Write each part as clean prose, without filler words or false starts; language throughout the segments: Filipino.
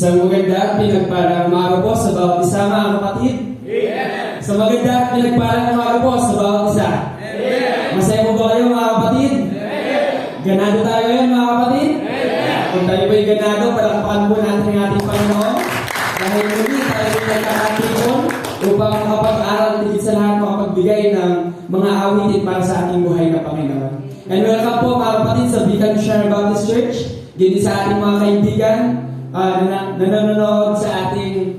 Isang maganda at pinagpalang umaga po sa bawat isa, mga kapatid. Amen. Isang maganda at pinagpalang umaga po sa bawat isa. Amen. Masaya po ba kayo, mga kapatid? Amen. Ganado tayo ngayon mga kapatid? Kung tayo ba'y ganado, palakpakan po natin ang ating Panginoon. Dahil muli tayo ay nagkakatipon upang makapag-aral tigit sa lahat makapagbigay ng mga awitin para sa ating buhay na Panginoon. And welcome po mga kapatid sa Beacon Missionary Baptist Church. Gini sa ating mga kaibigan na nanonood sa ating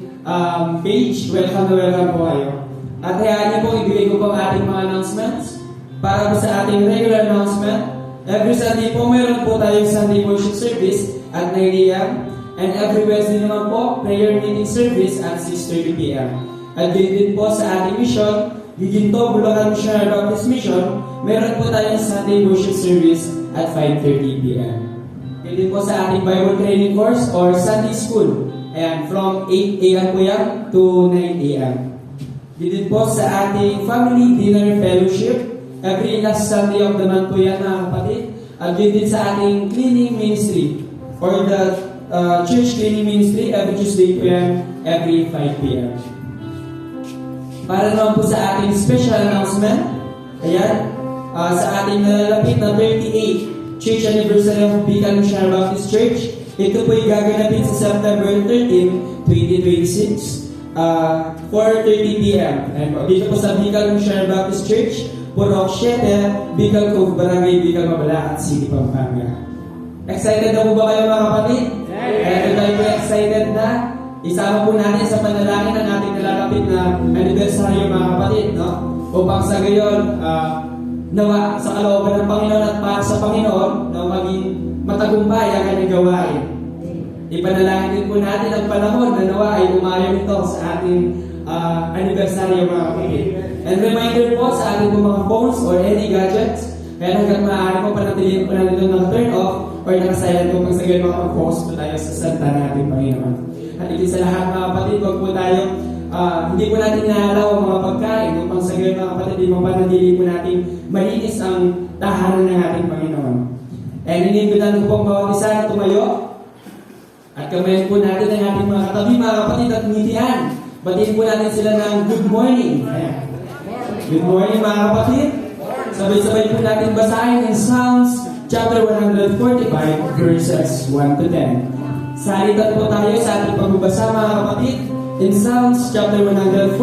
page. Welcome na welcome po kayo. At hayaan niyo po ibigay ko po ang ating mga announcements para po sa ating regular announcement. Every Sunday po meron po tayong Sunday worship service at 9 a.m. And every Wednesday naman po, prayer meeting service at 6:30 p.m. At din po sa ating mission, Giginto, Bulacan Missionary Baptist Mission, meron po tayong Sunday worship service at 5:30 p.m. Din po sa ating Bible training course or Sunday school, ayan, from 8 a.m. po yan to 9 a.m. Din po sa ating family dinner fellowship, every last Sunday of the month po yan mga kapatid. At din sa ating cleaning ministry or the church cleaning ministry, every Tuesday po yan, every 5 p.m. Para naman po sa ating special announcement, ayan, sa ating nalalapit na 38 Church Anniversary of Beacon Missionary Baptist Church, ito po ay gaganapin sa September 13, 2026, 4:30 p.m. And dito po sa Beacon Missionary Baptist Church, Purok 7, Bicol Cove, Barangay Bicol, Mabalacat City, Pampanga. Excited na po ba kayo mga kapatid? Kaya tayo po excited na isama po natin sa panalangin ang ating nalalapit na anibersaryo mga kapatid, no? Upang sa gayon, nawa sa kalooban ng Panginoon at para sa Panginoon na maging matagumpay ang kanyang gawain. Ipanalangin din po natin ang panahon na nawa ay umayaw ito sa ating anibersaryo mga kapatid. And reminder po sa ating mga phones or any gadgets, kaya hanggang maaari po panatilihin po natin ito naka-turn off or naka-silent po pag sa gayon makapag-focus po tayo sa salita ng ating Panginoon. At ito sa lahat mga kapatid, huwag po tayong hindi po natin inahalaw ang mga pagkain upang sa gayon mga kapatid, hindi mapanatili po natin malinis ang tahanan ng ating Panginoon. And iniimbitan ko pong bawat isa na tumayo at kamayan po natin ang ating mga katabi mga kapatid at ngitian. Batiin po natin sila ng good morning. Ayan. Good morning mga kapatid. Sabay-sabay po natin basahin in Psalms chapter 145 verses 1 to 10. Salitan po tayo sa ating pagbabasa mga kapatid in Psalms chapter 145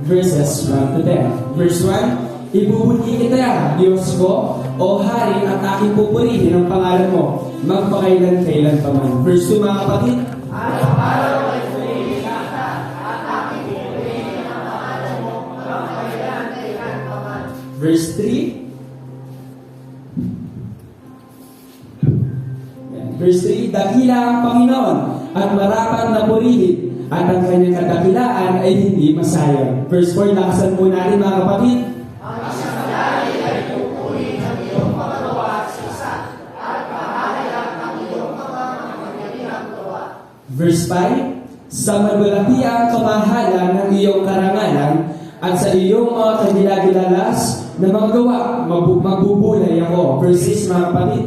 verses 1 to 10. Verse 1, ibubuti kita, Diyos ko, o Hari, at aking pupurihin ang pangalan mo, magpakailan-kailan pa man. Verse 2 mga kapatid, araw-araw ay purihin kita, at aking pupurihin ang pangalan mo, magpakailan-kailan pa man. Verse 3, Verse 3, dakila ang Panginoon at marapat na purihin at ang kanyang kadakilaan ay hindi masayang. Verse 4, lakasan po natin mga kapatid. Ang isang dali ay pupurihin ang iyong mga gawa sa isa at mahahayak ang iyong mga magaling gawa. Verse 5, sa mabalaki ang kamahalan ng iyong karangalan at sa iyong mga kandilagilalas na mga gawa, magbubulay ako. Verse 6 mga kapatid.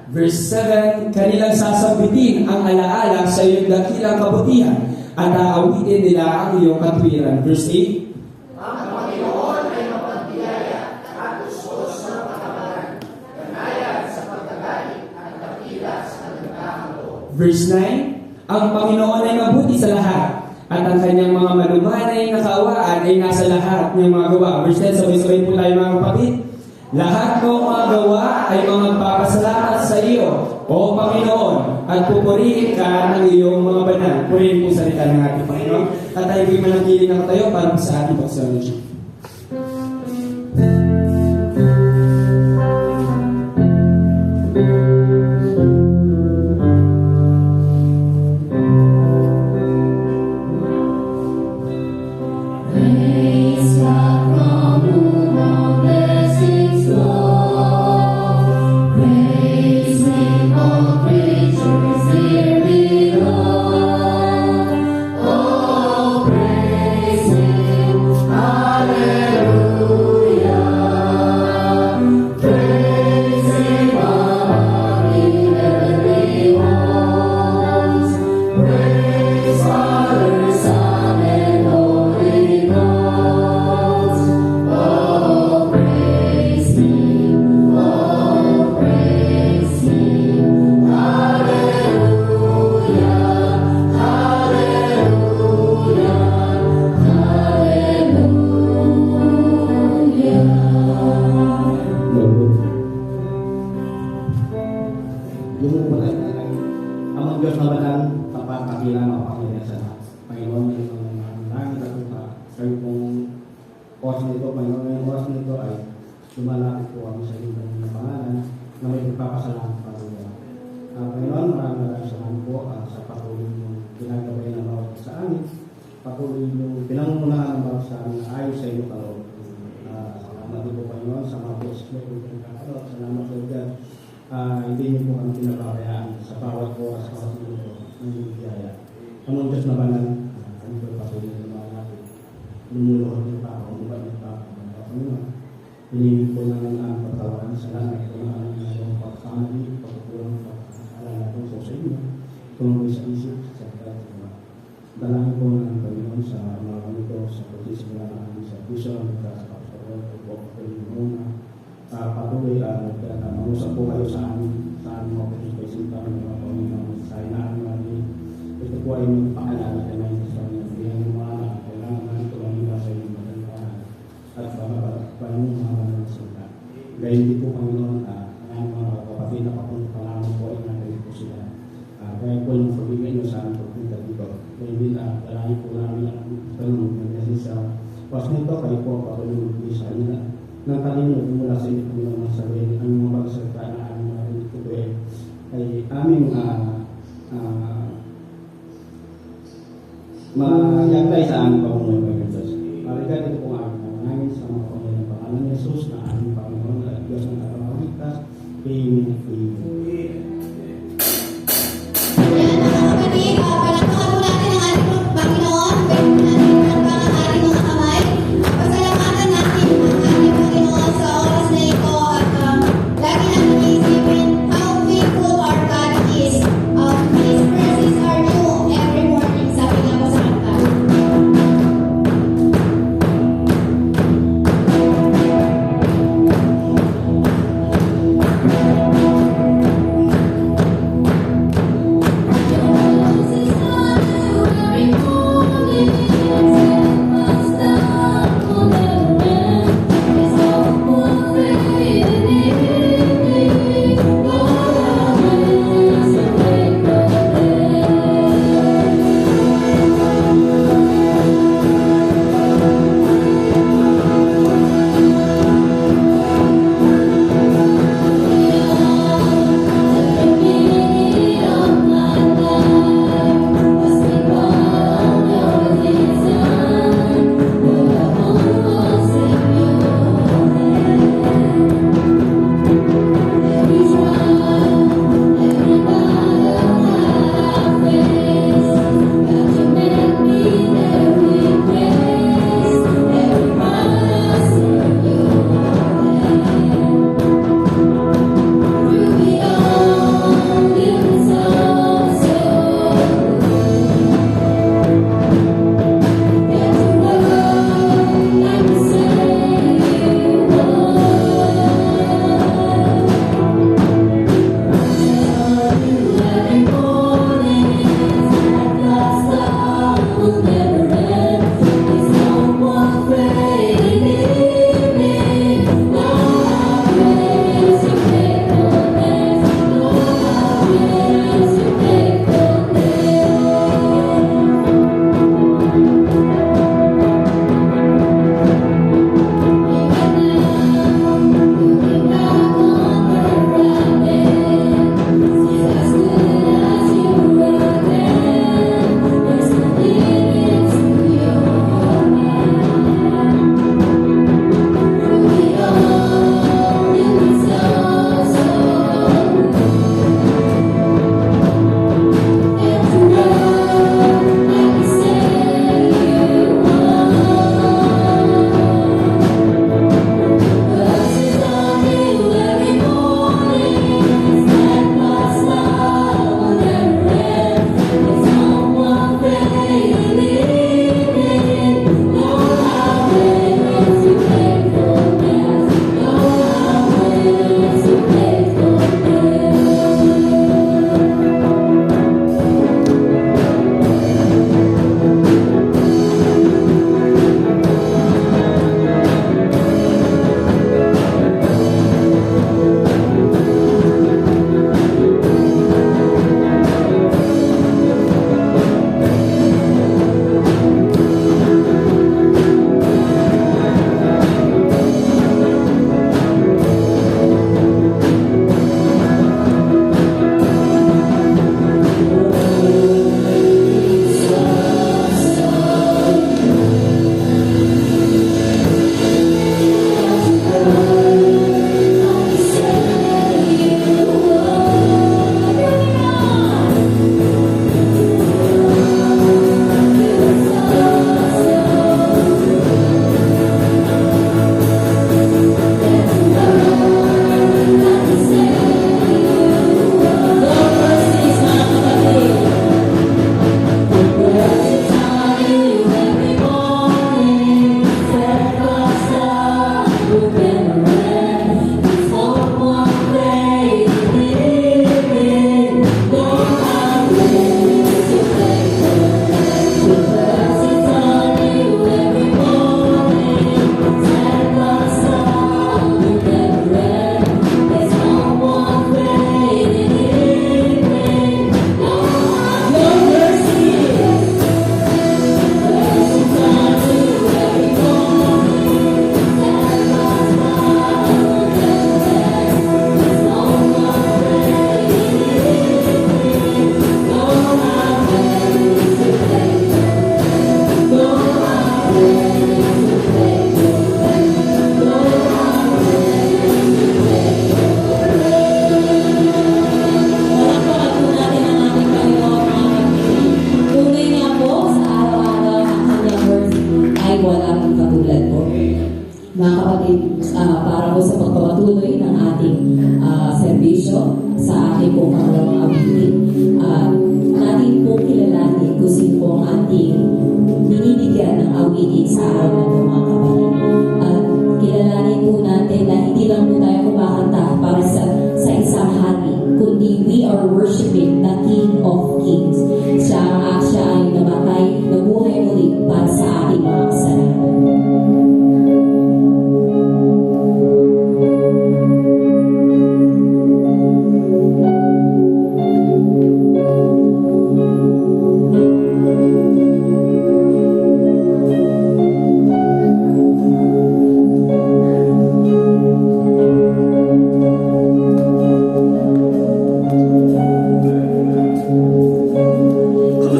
Verse 7, kanilang sasabitin ang alaala sa iyong dakilang kabutihan at aawitin nila ang iyong katwiran. Verse 8, ang Panginoon ay mapagbiyaya at usos ng pagkamalan, kanayan sa pagkagalit at dakila sa kagandahang loob. Verse 9, ang Panginoon ay mabuti sa lahat at ang kanyang mga malumanay na kaawaan ay nasa lahat ng mga gawa. Verse 10, sabay-sabay po tayo mga kapatid. Lahat ng mga gawa ay mga magpapasalamat sa iyo, O Panginoon, at pupurihin ka ng iyong mga banal. Purihin po salita ng ating Panginoon. At tayo ay manatili ng tayo para sa ating pagsasabi. Hallelujah. makapangyarihan sa lahat. Panginoon, ito ang langit at lupa. Kayo pong oras nito, Panginoon, ngayong oras nito ay lumalapit po kami sa inyong ng pangalan na may pagpapasalamat pa rin. Panginoon, maraming salamat po sa patuloy yung ginagabay ng bawat sa amin. Patuloy yung pinangungunahan ng bawat sa amin na ayos sa iyo kaloob. Salamat din po Panginoon sa mga boses mo kung pinagkakalot. Salamat po dyan. Hindi niyo po kami pinababayaan sa bawat oras sa bawat minuto ng biyaya. Ang Diyos na banal, kami po patuloy na lumalapit. Lumuluhod ng Papa, umubad ng Papa. Panginoon, hinihingi po namin ang pagtawaran sa langit po na ang pagkamali, pagkukulang, pagkakaala po sa inyo. Tungkol sa isip, sa pagkakawa. Dalangin po ng Panginoon sa mga ganito, sa pagkisimula namin sa puso, sa kapatid, po po yung muna. Patuloy, mag-usap po kayo sa amin, sa aming mga pagkisimula ng mga Panginoon, sa inaan namin. Ito po ay magpakilala ka na yung sa mga biyang mga kailangan namin tumamila sa inyong magandaan at Panginoon mga magandang. Gayun din po Panginoon, ang mga kapatid na papunta po ay natin po sila. Kaya po yung pabigay nyo sa aming pagpunta dito. Gayun din, dalangin po namin ang tanong kasi sa pas nito, kayo po patuloy sa inyo. Nang talino mula sa inyo Panginoon ng sabihin, ang mga pagsalita na aming natin ito ay aming magyagtay sa aming Panginoon ng Diyos. Marigat ito po ang namin sa mga Panginoon ng Pangalan ni Jesus na aming Panginoon at Diyos ng kapamaligtas. Amen. Yan mga kapatid, palakpakan po natin ang ating Panginoon. Pwede natin palakpakan ang ating mga kamay. Pasalamatan natin ang ating Panginoon sa oras na ito at lagi natin iisipin how faithful our God is. His mercies are new every morning, sabi nga po sa kanta. kapatid, para po sa pagpapatuloy ng ating serbisyo sa ating pong pangalawang awitin. Natin pong kilalanin kung sino po ang ating binibigyan ng awitin sa araw na ito, mga kapatid. At kilalanin po natin na hindi lang po tayo kumakanta para sa isang hari, kundi we are worshiping the King of Kings. Siya ay namatay, nabuhay muli para sa ating mga kasalanan. Come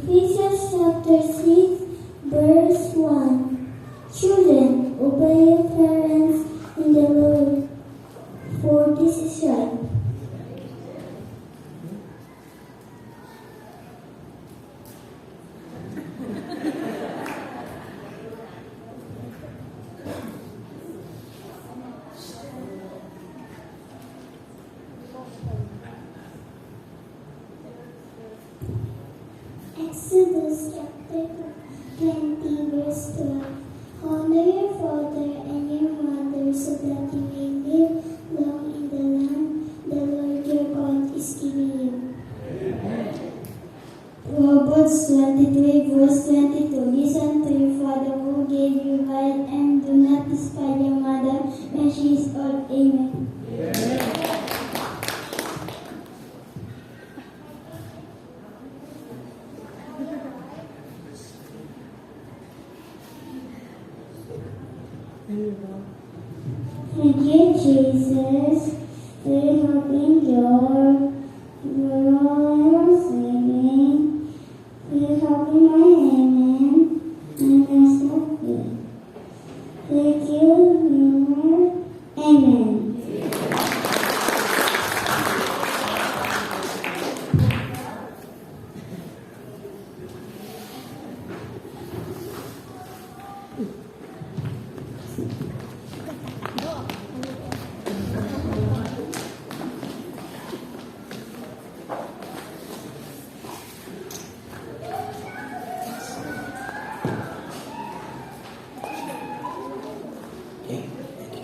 Ephesians chapter 6, verse 1. Children, obey your parents in the Lord, for this is right. Exodus chapter 20, verse 12. Honor your father and your mother so that you may live long in the land the Lord your God is giving you. Proverbs 23, verse 22. Listen to your father who gave you right, and do not despise your mother when she is old. Amen. Thank you, Jesus, for helping your singing, for helping my amen, and myself here. Thank you, Lord. Amen.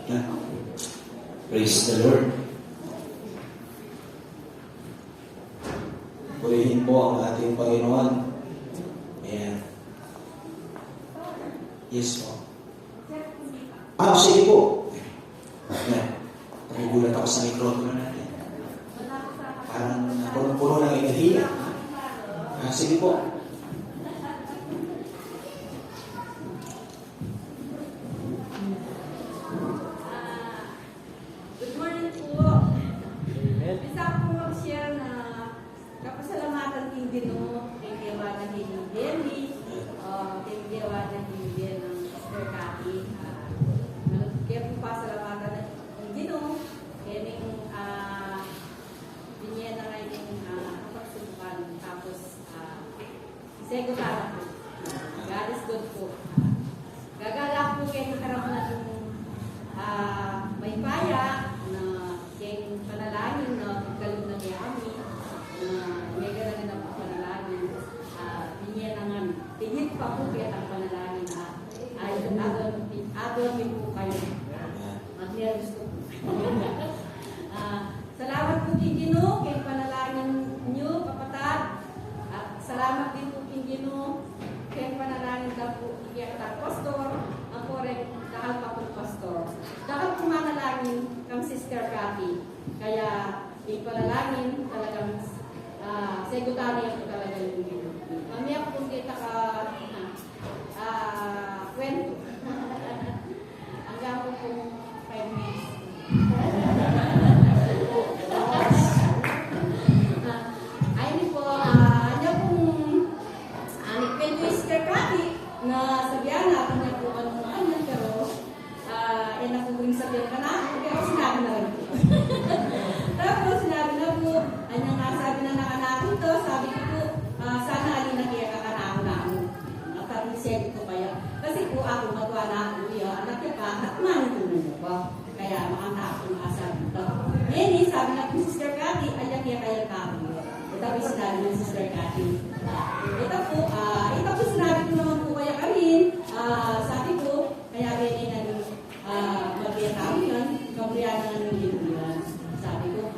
Okay. Praise the Lord. Purihin po ang ating Panginoon. Ayan. Yes po. Sige po. Ayan. Nagugulat ako sa mikrofono natin. Parang punong-puno ng enerhiya. Sige po. Good morning po. Bisa ko mag-share na kapasalamatan din Ginoo kay Dewa na Hindi, kay Dewa na Hindi ng Sister Cathy. Kaya po pasalamatan ng Ginoo kaya ning binigyan na ngayon kapagsubukan tapos isego tara po. God is good po. Gagala po kayo karoon natin may paya na kayong panalangin na pagkalong na kami na may ganagan na po panalangin binigyan na nga tingin pa po kaya ang panalangin ay adon po kayo mag-nervous po salamat po kay Ginoo kay panalangin nyo kapatid at salamat din po kay Ginoo kay panalangin daw po kay pastor ang korek dahil pa po pastor. Dahil pumanalangin kang Sister Cathy. Kaya ipanalangin talagang segutari ang talaga yung Ginoo. Mamaya po kita ka kwento. Hanggang po kung 5 minutes. Ayun po, ano pong kwento yung Sister Cathy na sabihan natin niya po ano pero nakukuling sabihan ka na pero sinabi na rin po. Tapos sinabi na po anyang sabi na nakanakot to sabi ko po sana alin na kaya kakanako na ako at sabi ko kaya kasi po ako magawa na ako anak niya pa at manitunan niya po kaya makantako ng asa dito. Ngayon sabi na po Sister Cathy ayan kaya kaya kami ito po sinabi ng Sister Cathy ito po sinabi ko naman po kaya karin sabi ko kaya rin na magbiya tao yan kabriyanan ng libuyan sabi ko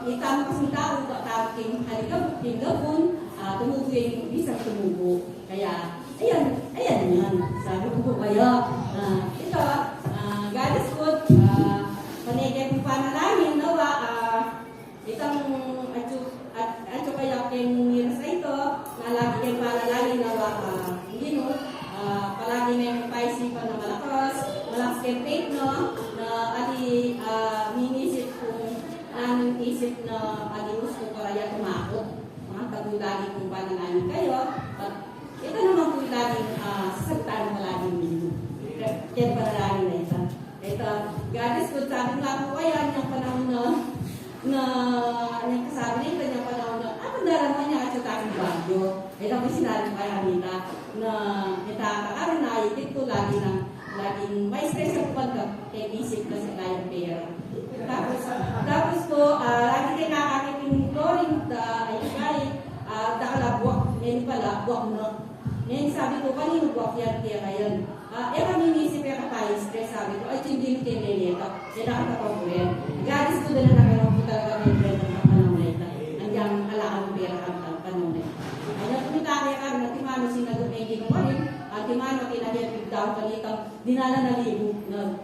itama kasing tao tawag king halikabok king gabon tumubo yung isang tumubo kaya ayan yan sabi ko po kaya ito God is good panigay po panalangin nawa itang at kaya king miras na ito na lagi kayong panalangin nawa palagi na yung paisipan na malakas kay faith na minisip kung anong isip na gusto ko kaya tumakot makatagoy lagi kung panalangin kayo. At ito naman po laging sasagutan mo laging ninyo. Kaya panalangin na ito. Ito, God is good. Sabi nga po kaya, niyang panahon na niyang kasabi nito, niyang panahon na, darama niya at sa taking bagyo. Ito po sinabi kay Anita na itakakaroon na itik ko laging may stress ang pagka-isip na sila yung pera. Tapos po, lagi kayo nakakakiting flooring, buwak, ngayon pala, buwak na. Ngayon sabi ko, kanino buwak yan, kaya ngayon. Kami inisip kaya tayo, stress, sabi ko, ay, hindi ko tinilita. Yan nakatapaw ko yan. Gadis ko na nakakaroon po talaga may friend ng panahon na ito. Andiyan, alaan ng pera ang panahon na ito. Andiyan, kumita kaya kami na timano sinagumegi ko rin. Timano, kinahiyapig daw kalitang dinala na libo na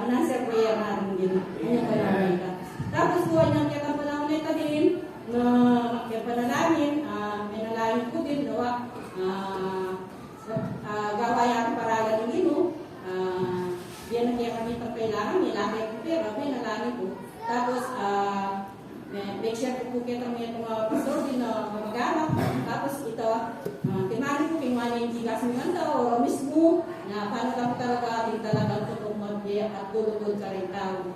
nasa prayer na rin din. Andiyan panahon na ito. Tapos po, andiyan kaya ang panahon na ito din, na kaya panalangin, may nalangin ko din, gawa, gawayan paralan ng ino, yan na kaya kami pag kailangan, may lakay ko pero may nalangin ko. Tapos, make sure po kaya kami itong pastor din na mamagamak. Tapos ito, timani po kung ano yung gigas ng ganda o mismo, na paano kami talaga ating talagang tutong mag-biyak at tulugod ka rin tao.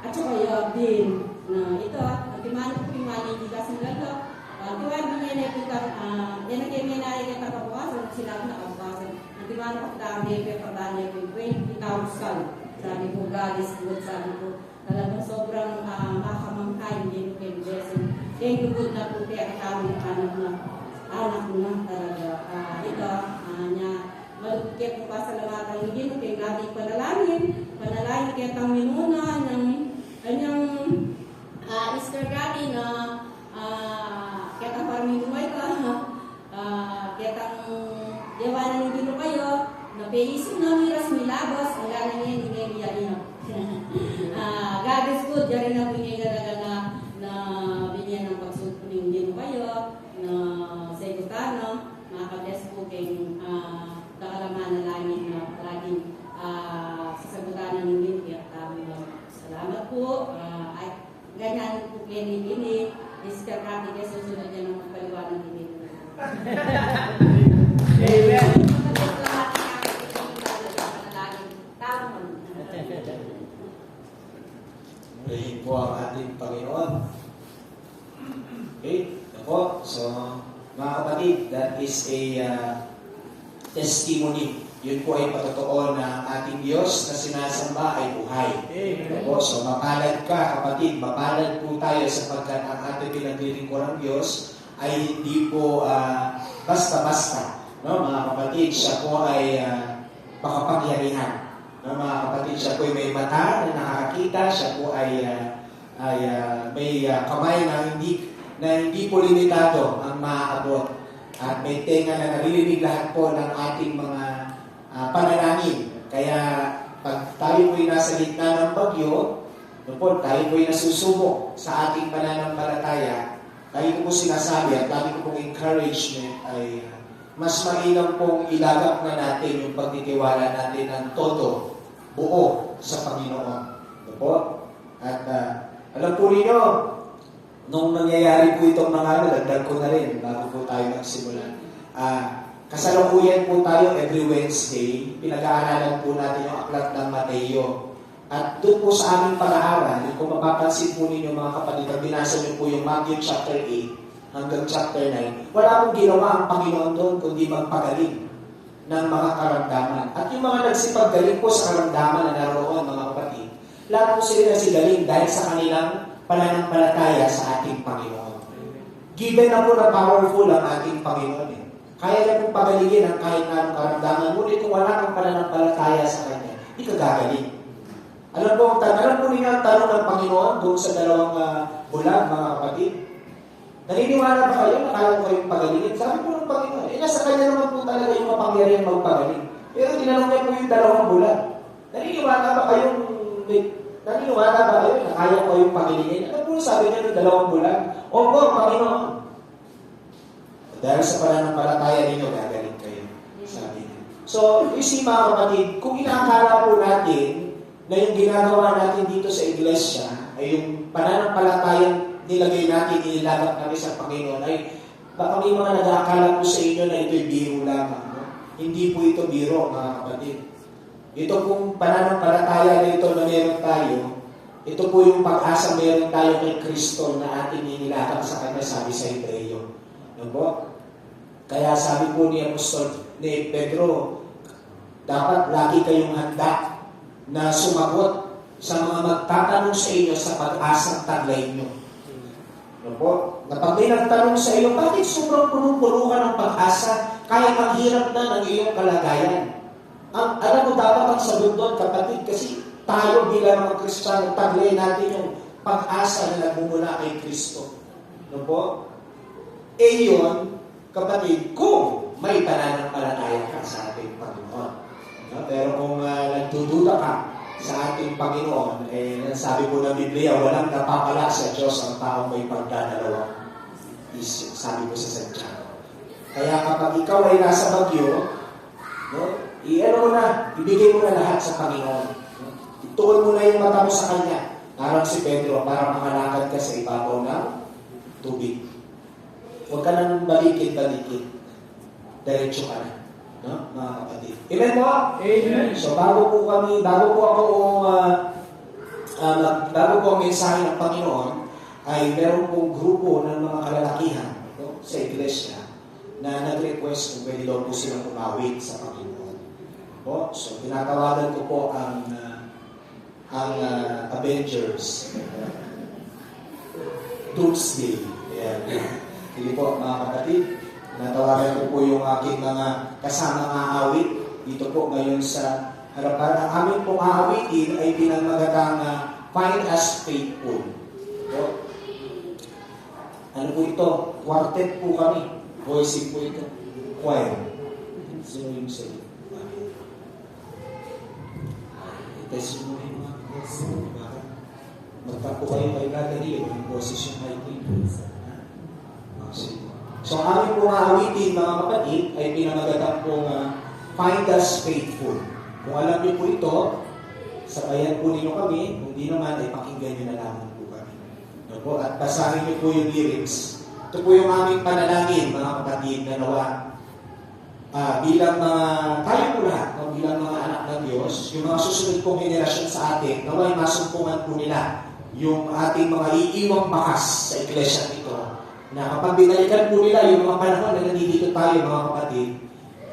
At saka yung din, na ito, timani po kung ano yung gigas ng ganda. Tuwan mo ngayon ay putang, yan ang kaya na ay kita kabukasan, sinabi na kabukasan. Ang timano ko tabi, kaya pabanya ko 20,000. Sabi ko, God is good, sabi ko. Talagang sobrang makamangkay, hindi ko kayo blessing. Thank you good na po kaya kami anak na talaga. Ito, niya, malukit po pasalamatan, hindi mo kayo lagi panalangin kaya tang minuna ng kanyang Easter Gati na parang lumay ka, kitang yawanan ng gino kayo, na peisip na miras milabas, wala na niya, hindi niya niya. God is good, yari na binigay na binigyan ng pagsuto ng gino kayo, na sa ikutano, makakabless po kayong kakalaman na laging sasagutan ng gino, kaya salamat po, ganyan po kayo ni Iskar kami kaya susunod niya ng paliwanag din. Amen. Praise po ang ating Panginoon. Okay, ako. So, mga kapatid, that is a testimony. Yun po ay patotoo na ating Diyos na sinasamba ay buhay. Ako, so, mapalad ka, kapatid. Mapalad po tayo sapagkat ang ating pinaglilingkuran ng Diyos ay hindi po basta-basta. No, mga kapatid, siya po ay makapangyarihan. No, mga kapatid, siya po ay may mata na nakakita. Siya po ay may kamay na hindi po limitado ang maaabot. At may tenga na naririnig lahat po ng ating mga panalangin. Kaya pag tayo po'y nasa gitna ng bagyo, tayo po'y nasusubok sa ating pananampalataya, tayo ko po sinasabi at lagi ko pong encouragement ay mas mainam pong ilagak na natin yung pagtitiwala natin ng todo, buo sa Panginoon. At alam po ninyo, nung nangyayari po itong mga dagdag ko na rin bago po tayo magsimula. Kasalukuyan po tayo every Wednesday, pinag-aaralan po natin yung aklat ng Mateo. At doon po sa aming pag-aaral, kung mapapansin po ninyo mga kapatid, pag binasa niyo po yung Matthew chapter 8 hanggang chapter 9, wala pong ginawa ang Panginoon doon kundi magpagaling ng mga karamdaman. At yung mga nagsipaggaling po sa karamdaman na naroon mga kapatid, lahat po sila nasigaling dahil sa kanilang pananampalataya sa ating Panginoon. Given na po na powerful ang ating Panginoon. Kaya na pong pagalingin ang kahit na anong karamdaman. Ngunit kung wala kang pananampalataya sa Kanya, hindi ka gagaling. Alam po ninyo ang tanong ng Panginoon doon sa dalawang bulag, mga kapatid. Naniniwala ba kayo na kaya ko kayong pagalingin? Sabi po ng Panginoon, nasa Kanya naman po talaga yung mapangyarihan magpagaling. Pero tinanong niya po yung dalawang bulag. Naniniwala ba kayo na kaya ko kayong pagalingin? Ano po sabi niya ng dalawang bulag? Opo, Panginoon. Dahil sa pananampalataya ninyo, gagaling kayo. Sabi niya. So, you see mga kapatid, kung inaakala po natin na yung ginagawa natin dito sa iglesia ay yung pananampalatayang nilagay natin, inilagak natin sa Panginoon ay baka may mga nag-aakala po sa inyo na ito'y biro lamang. No? Hindi po ito biro, mga kapatid. Ito pong pananampalataya na ito na meron tayo, ito po yung pag-asa meron tayo kay Kristo na ating inilakap sa Kanya, sabi sa Hebreo. Ano po? Kaya sabi po ni Apostol ni Pedro, dapat lagi kayong handa na sumagot sa mga magtatanong sa inyo sa pag-asang taglay nyo. Ano po? Kapag may nagtanong sa iyo, bakit sobrang punong-puno ka ng pag-asa kahit ang hirap na ng iyong kalagayan? Alam mo, dapat ang sagot doon, kapatid, kasi tayo bilang mga Kristiyano, taglay natin yung pag-asa na nagmumula kay Kristo. Ano po? Yun, kapatid, kung may pananampalataya ka sa ating Panginoon. No? Pero kung nagdududa ka sa ating Panginoon, sabi po ng Biblia, walang napapala sa Diyos ang taong may pagdadalawang isip. Sabi po sa Santiago. Kaya kapag ikaw ay nasa bagyo, no, mo na, ibigay mo na lahat sa Panginoon. No? Ituon mo na yung mata mo sa Kanya. Parang si Pedro, para makalakad ka sa ibabaw ng tubig. Huwag ka nang balikin-balikin. Diretso ka na. No, mga kapatid. Amen po? Amen. So bago po ang mensahe ng Panginoon, ay meron pong grupo ng mga kalalakihan, no, sa iglesia na nag-request kung pwede daw po silang umawit sa Panginoon. Po? So tinatawagan ko po ang Avengers. Doomsday. Ayan. Hindi po, mga kapatid. Natawagan ko po yung aking mga kasamang aawit dito po ngayon sa harapan. Ang aming pong aawitin ay pinamagatang Find Us Faithful. Po. Ano po ito? Quartet po kami. Voicing po ito. Choir. Sino yung sa'yo? Test mo yung mga boses. Magtapo kayo kay Gadali. Yung boses yung mic ko. So, ang aming pong aawitin, mga kapatid, ay pinamagatang pong Find Us Faithful. Kung alam niyo po ito, sabayan po ninyo kami. Kung di naman, ay pakinggan niyo na lamang po kami. No po? At basahin niyo po yung lyrics. Ito po yung aming panalangin, mga kapatid, na nawa. Bilang tayo po lahat, no? Bilang mga anak ng Diyos, yung mga susunod pong henerasyon sa atin, nawa ay masumpungan po nila yung ating mga iiwang bakas sa iglesia nito. Na kapag binalikan po nila yung mga panahon na nandito tayo, mga kapatid,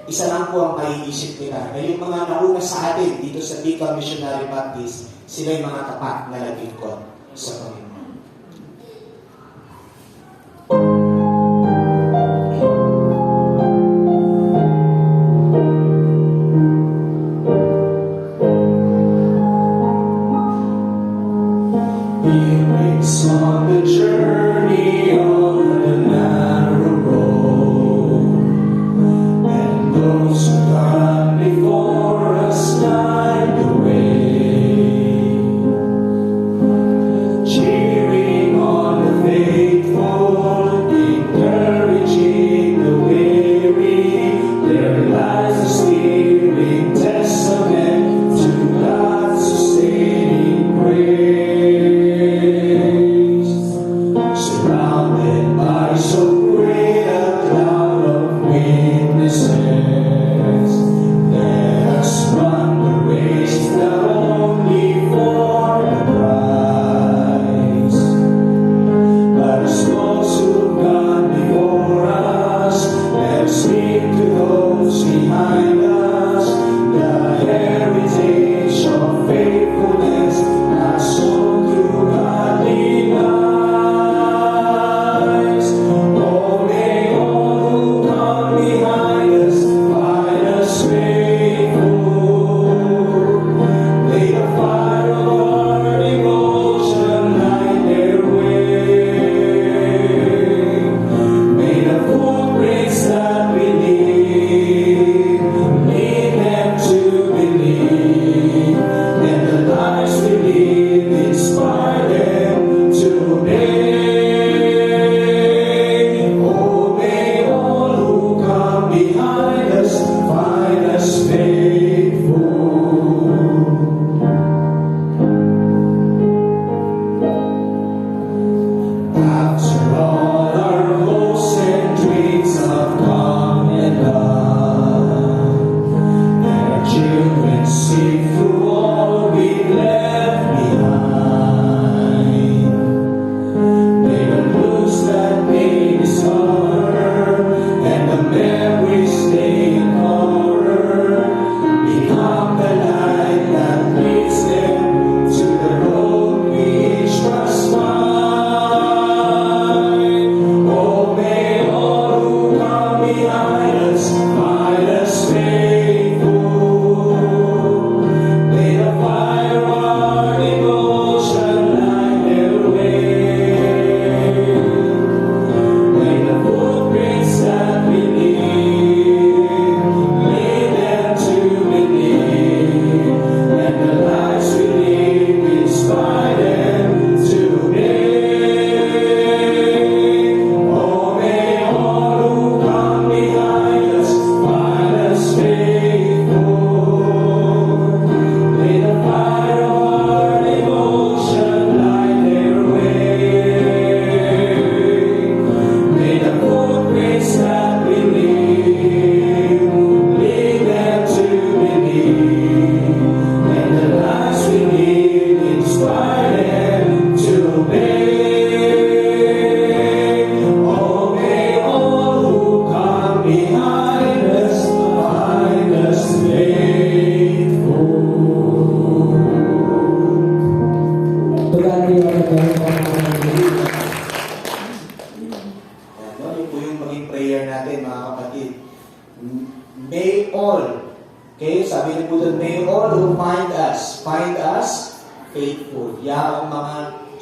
isa lang po ang maiisip nila na yung mga nauna sa atin dito sa Bicol Missionary Baptist, sila yung mga tapat na naglingkod sa Panginoon. It's on the journey of the narrow road, and those who come before us guide the way, cheering on the faithful, encouraging the weary. Their lives a steering testament to God's sustaining grace. So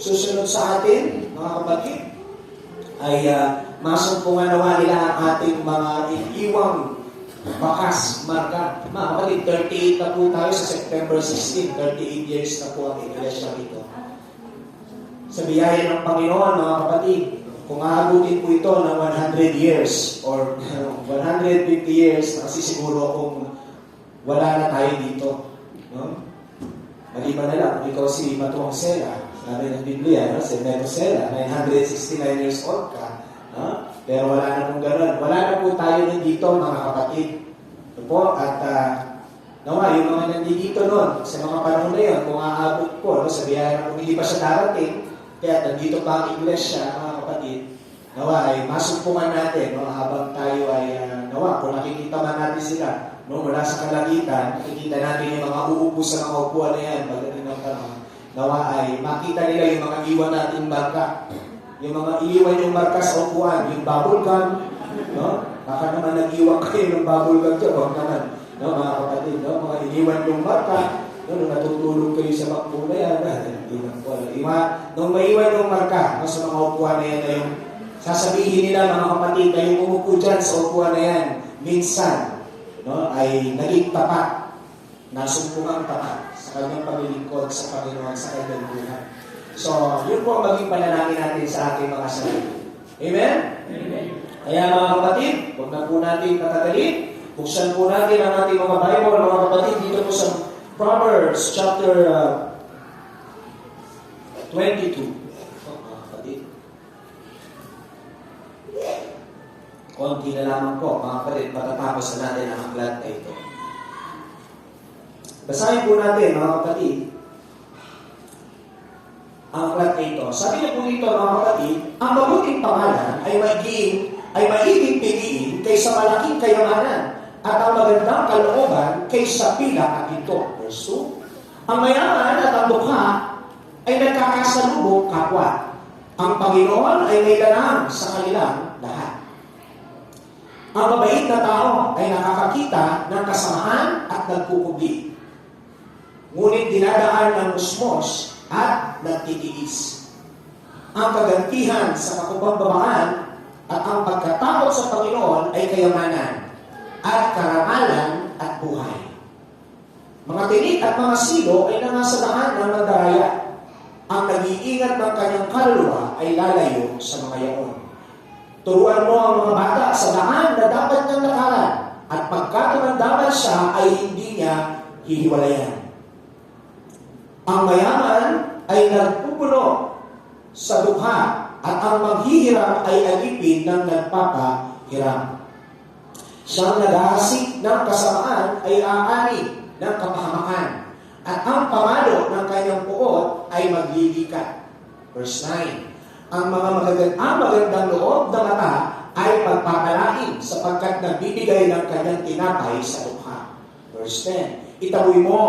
susunod sa atin, mga kapatid, ay masumpungan nawa nila ang ating mga iniwang bakas, marka. Mga kapatid, 38 na po tayo sa September 16. 38 years na po ang iglesia rito. Sa biyaya ng Panginoon, mga kapatid, kung aabutin po ito ng 100 years or 150 years, kasi siguro kung wala na tayo dito. No? Maliban na lang, kung ikaw si Matuang Sela, sabi ng Biblia, no? Si Metosela, 969 years old ka. No? Pero wala na pong ganun. Wala na po tayo nandito, mga kapatid. Ito po, at nawa, yung mga nandito noon, sa mga panahon na yun, kung aabot po, no? Sa biyaya na kung hindi pa siya darating, kaya nandito pa ang iglesia, mga kapatid, nawa ay masumpungan natin, no? Habang tayo ay, nawa, kung nakikita man natin sila, no? Mula sa kalagitan, nakikita natin yung mga uupo sa mga upuan na yan, pagdating ng panahon, nawa ay makita nila yung mga iwan nating marka. Yung mga iiwan yung marka sa upuan, yung bubble gum, no? Baka naman nag-iwan kayo ng bubble gum dyan, huwag naman, no? Mga kapatid, no? Mga iniwan yung marka, nung natutulog kayo sa makbo na yan, hindi lang po. Nung maiwan yung marka, sa mga upuan na yan, na yung sasabihin nila, mga kapatid, na yung umupo dyan sa upuan na yan, minsan, no, ay naging tapat, nasumpungang tapat sa kanyang paglilingkod sa Panginoon sa kanyang buhay. So, yun po ang maging panalangin natin sa ating mga sarili. Amen? Amen. Kaya mga kapatid, huwag na po natin patagalin. Buksan po natin ang ating mga Bible, mga kapatid, dito po sa Proverbs chapter 22. Mga kapatid. Konti na lamang po, mga kapatid, patatapos na natin ang aklat na ito. Basahin po natin, mga kapatid, ang aklat na ito. Sabi niyo po dito, mga kapatid, ang mabuting pangalan ay maiging piliin kaysa malaking kayamanan at ang magandang kalooban kaysa pila at ito. Verse 2. Ang mayaman at ang dukha ay nagkakasalubong kapwa. Ang Panginoon ay may lanang sa kanilang lahat. Ang mabait na tao ay nakakakita ng kasamaan at nagkukubli. Ngunit dinadaan ng musmos at nagtitiis. Ang kagantihan sa kakumbabaan at ang pagkatakot sa Panginoon ay kayamanan at karangalan at buhay. Mga tinik at mga silo ay nangasadaan ng mandaraya. Ang nag-iingat ng kanyang kaluluwa ay lalayo sa mga yaon. Turuan mo ang mga bata sa daan na dapat niyang lakaran at pagkatumandaan siya ay hindi niya hihiwalayan. Ang mayaman ay nagpupuno sa dukha at ang maghihirap ay alipin ng nagpapahiram. Siyang naghahasik ng kasamaan ay aani ng kapahamakan at ang pamalo ng kanyang puot ay maglilikat. Verse 9. Ang magandang loob ng mata ay pagpapalain sapagkat nagbibigay ng kanyang tinapay sa dukha. Verse 10. Itaboy mo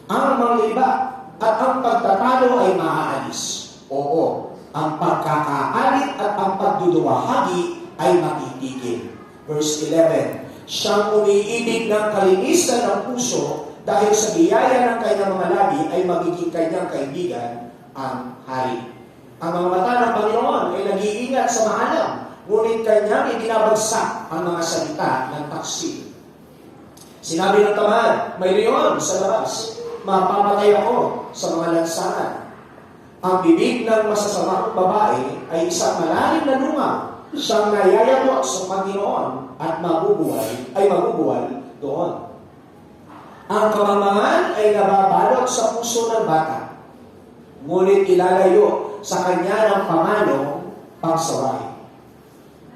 ang mangliba at ang pagtatalo ay maaalis. Oo, ang pagkakaalit at ang pagduduwahagi ay matitigil. Verse 11. Siyang umiibig ng kalinisan ng puso dahil sa biyaya ng kanyang mga labi ay magiging kanyang kaibigan ang hari. Ang mga mata ng Panginoon ay nag-iingat sa maalam, ngunit kanyang ibinabagsak ang mga salita ng taksil. Sinabi ng tamad, may leon sa labas, mapapatay ako sa mga lansangan. Ang bibig ng masasamang babae ay isang malalim na lumang, siyang nayayabot sa Panginoon at mabubuwal doon. Ang kamamangan ay nababalot sa puso ng bata, ngunit ilalayo sa kanya ng pamanong pagsaway.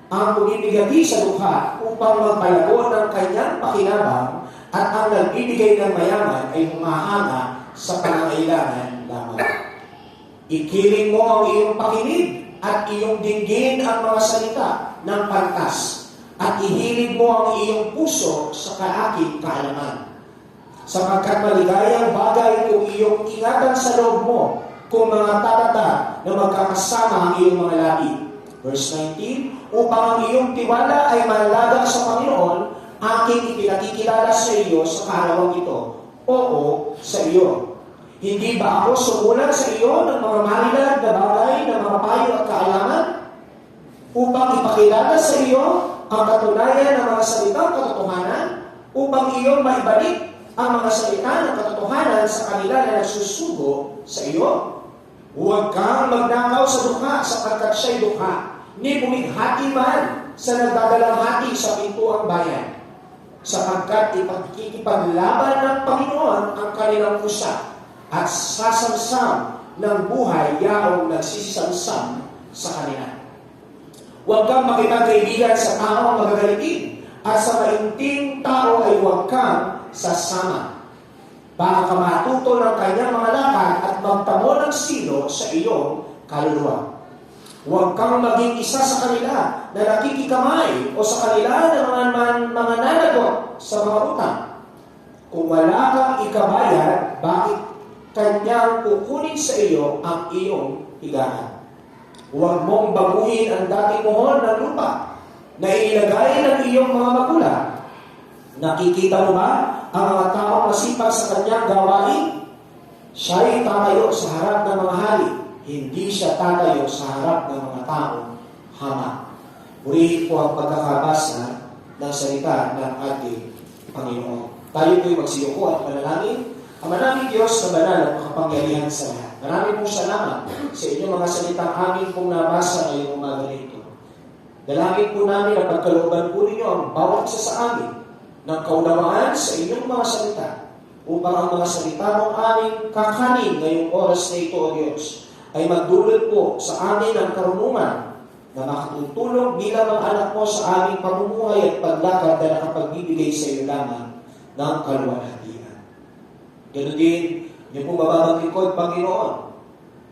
Ang bumibigati sa dukha upang magpalago ng kanyang pakinabang at ang nagbibigay ng mayaman ay humahanga sa pangangailangan lamang. Ikiling mo ang iyong pakinig at iyong dinggin ang mga salita ng pantas at ihilig mo ang iyong puso sa kaaking kaalaman. Sapagkat maligayang bagay kung iyong ingatan sa loob mo kung mga tatata na magkakasama ang iyong mga labi. Verse 19, upang ang iyong tiwala ay manlaga sa Panginoon, aking ipinakikilala sa iyo sa karawang ito. Oo, sa iyo. Hindi ba ako sumulat sa iyo ng mga marilad na bagay, ng mga payo at kaalaman? Upang ipakilala sa iyo ang katunayan ng mga salitang katotohanan, upang iyong maibalik ang mga salita ng katotohanan sa kanila na nagsusugo sa iyo. Huwag kang magnakaw sa dukha sapagkat siya'y dukha, ni bumighati man sa nagdadalamhati sa pintuang bayan, sapagkat ipagkikipaglaban ng Panginoon ang kanilang pusa at sasamsam ng buhay yaong nagsisisamsam sa kanila. Huwag kang makipagkaibigan sa taong magagalitin, at sa mainting tao ay huwag kang sasama. Baka ka matuto ng kanyang mga lakad at magtamo ng silo sa iyong kaluluwa. Huwag kang maging isa sa kanila na nakikikamay o sa kanila na mga nanagot sa mga utang. Kung wala kang ikabayad, bakit kanyang kukunin sa iyo ang iyong higaan? Huwag mong baguhin ang dating mohon ng lupa na inilagay ng iyong mga magulang. Nakikita mo ba ang mga taong masipag sa kanyang gawain? Siya'y tatayo sa harap ng mga hari, hindi siya tatayo sa harap ng mga taong hama. Purihin po ang pagkakabasa ng salita ng ating Panginoon. Tayo po'y magsiyuko at manalangin. Ama namin Diyos na banal at makapangyarihan sa lahat. Maraming pong salamat sa inyong mga salitang amin pong nabasa ngayong umaga nito. Dalangin po namin ang pagkalooban po ninyo ang bawat isa sa amin ng kaunawaan sa inyong mga salita upang ang mga salita mong aming kakanin ngayong oras na ito, O Diyos, ay magdulot po sa amin ang karunungan na makatutulong bilang mga anak mo sa aming pamumuhay at paglakad na nakapagbibigay sa iyo lamang ng kaluwalhatian. Ganun din, yung po bababang likod, Panginoon,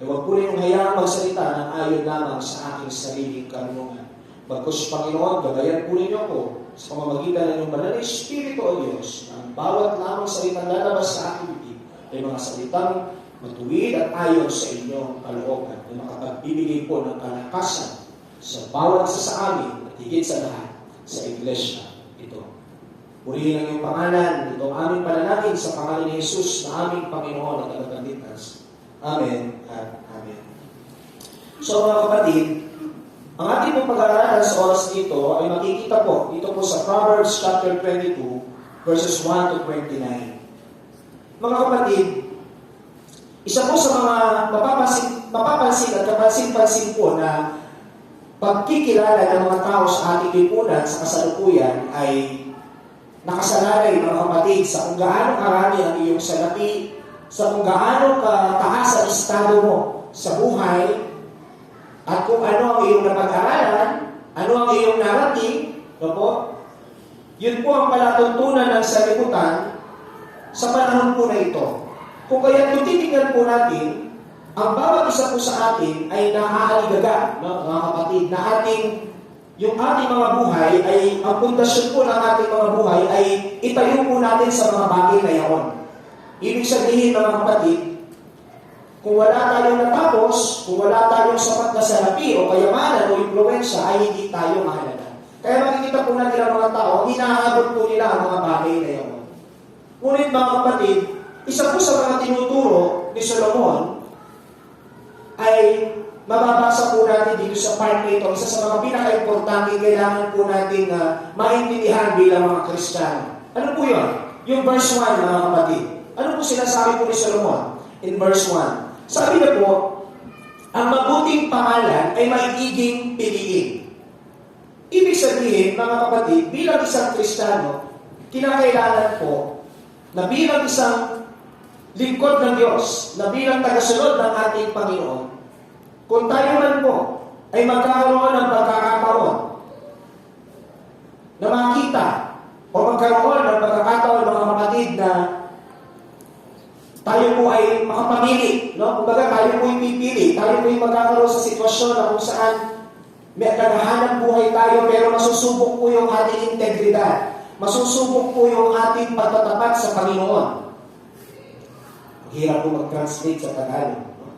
ay huwag po ninyong hayaang magsalita ng ayon lamang sa aking sariling karunungan. Bagkus, Panginoon, gagayan po ninyo ko sa pamamagitan ng inyong banal na Espiritu, O Diyos, na ang bawat lamang salitang lalabas sa aking bibig ay mga salitang matuwid at ayon sa inyong kalooban na makapagbibigay po ng kalakasan sa bawat isa sa amin at higit sa lahat sa Iglesia ito. Purihin ang iyong pangalan, itong aming panalangin sa pangalan ni Jesus na aming Panginoon at Tagapagligtas. Amen at Amen. So mga kapatid, ang ating pong pag-aaralan sa oras dito ay makikita po dito po sa Proverbs chapter 22 verses 1 to 29. Mga kapatid, isa po sa mga mapapansin at kapansin-pansin po na pagkikilala ng mga tao sa ating lipunan sa kasalukuyan ay nakasalalay, mga kapatid, sa kung gaano karami ang iyong salapi, sa kung gaano kataas ang estado mo sa buhay, at kung ano ang iyong napag-aralan, ano ang iyong narating, no po? Yun po ang palatuntunan ng salimutan sa panahon po na ito. Kung kaya kung titingnan po natin, ang bawat isa po sa atin ay naaaligaga, no, mga kapatid, na yung ating mga buhay ay, ang pundasyon po ng ating mga buhay ay itayo po natin sa mga bagay na yaon. Ibig sabihin, mga kapatid, kung wala tayong natapos, kung wala tayong sapat na salapi o kayamanan o impluwensya, ay hindi tayo mahalaga. Kaya makikita po natin ang mga tao, hinahabol po nila ang mga bagay na yaon. Ngunit mga kapatid, isa po sa mga tinuturo ni Solomon ay mababasa po natin dito sa part na ito. Isa sa mga pinaka-importante kailangan po natin maintindihan bilang mga Kristiyano. Ano po yun? Yung verse 1, mga kapatid. Ano po sinasabi po ni Solomon in verse 1? Sabi na po, ang mabuting pangalan ay maiging piliin. Ibig sabihin, mga kapatid, bilang isang Kristiyano, kinakailangan po na bilang isang lingkod ng Diyos, na bilang tagasunod ng ating Panginoon, kung tayo man po ay magkakaroon ng pagkakataon na makita o magkaroon ng pagkakataon, mga kapatid, na tayo po ay makapamili, no? Kumbaga tayo po ay pipili, tayo po ay magkakaroon sa sitwasyon na kung saan may naghahanap buhay tayo pero masusubok po yung ating integridad, masusubok po yung ating pagtatapat sa Panginoon. Hirap po mag-translate sa Tagalog. No?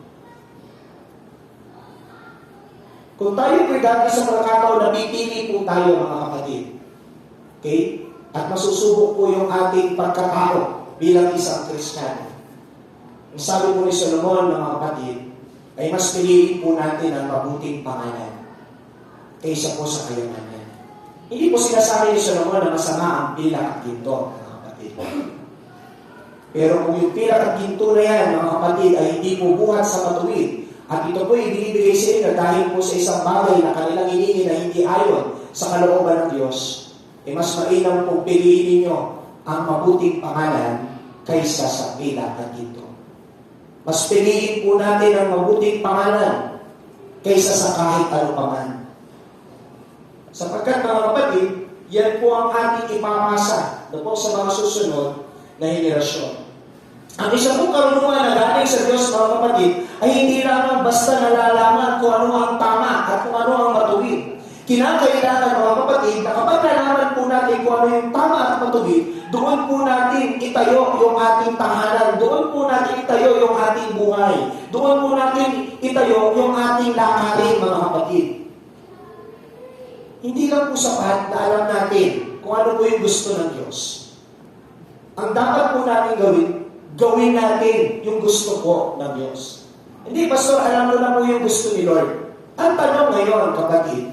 Kung tayo po dati sa pagkakataon na pipili po tayo, mga kapatid, okay? At masusubok po yung ating pagkatao bilang isang Kristiyano. Ang sabi po ni Solomon, mga kapatid, ay mas piliin po natin ang mabuting pangalan kaysa po sa kayamanan. Hindi po sinasabi ni Solomon na masama ang pilak at ginto, mga kapatid. Pero kung yung pilak at ginto na yan, mga kapatid, ay hindi po buhat sa matuwid, at ito po ibinibigay sa inyo dahil po sa isang bagay na kanilang hinihingi na hindi ayon sa kalooban ng Diyos, ay mas mainam po piliin ninyo ang mabuting pangalan kaysa sa pilak at ginto. Mas piliin po natin ang mabuting pangalan kaysa sa kahit ano paman. Sapagkat mga kapatid, yan po ang ating ipapasa na po sa mga susunod na henerasyon. Ang isa pong karunungan na galing sa Diyos, mga kapatid, ay hindi lamang basta nalalaman kung ano ang tama at kung ano ang matuwid. Kinakailangan, mga kapatid, na kapag nalaman po natin kung ano yung tama at matuwid, doon po natin itayo yung ating tahanan, doon po natin itayo yung ating buhay, doon po natin itayo yung ating lakarin, mga kapatid. Hindi lang po sapat na alam natin kung ano po yung gusto ng Diyos. Ang dapat po natin gawin natin yung gusto po ng Diyos. Hindi, Pastor, alam mo na po yung gusto ni Lord. Ang tanong ngayon, kapatid,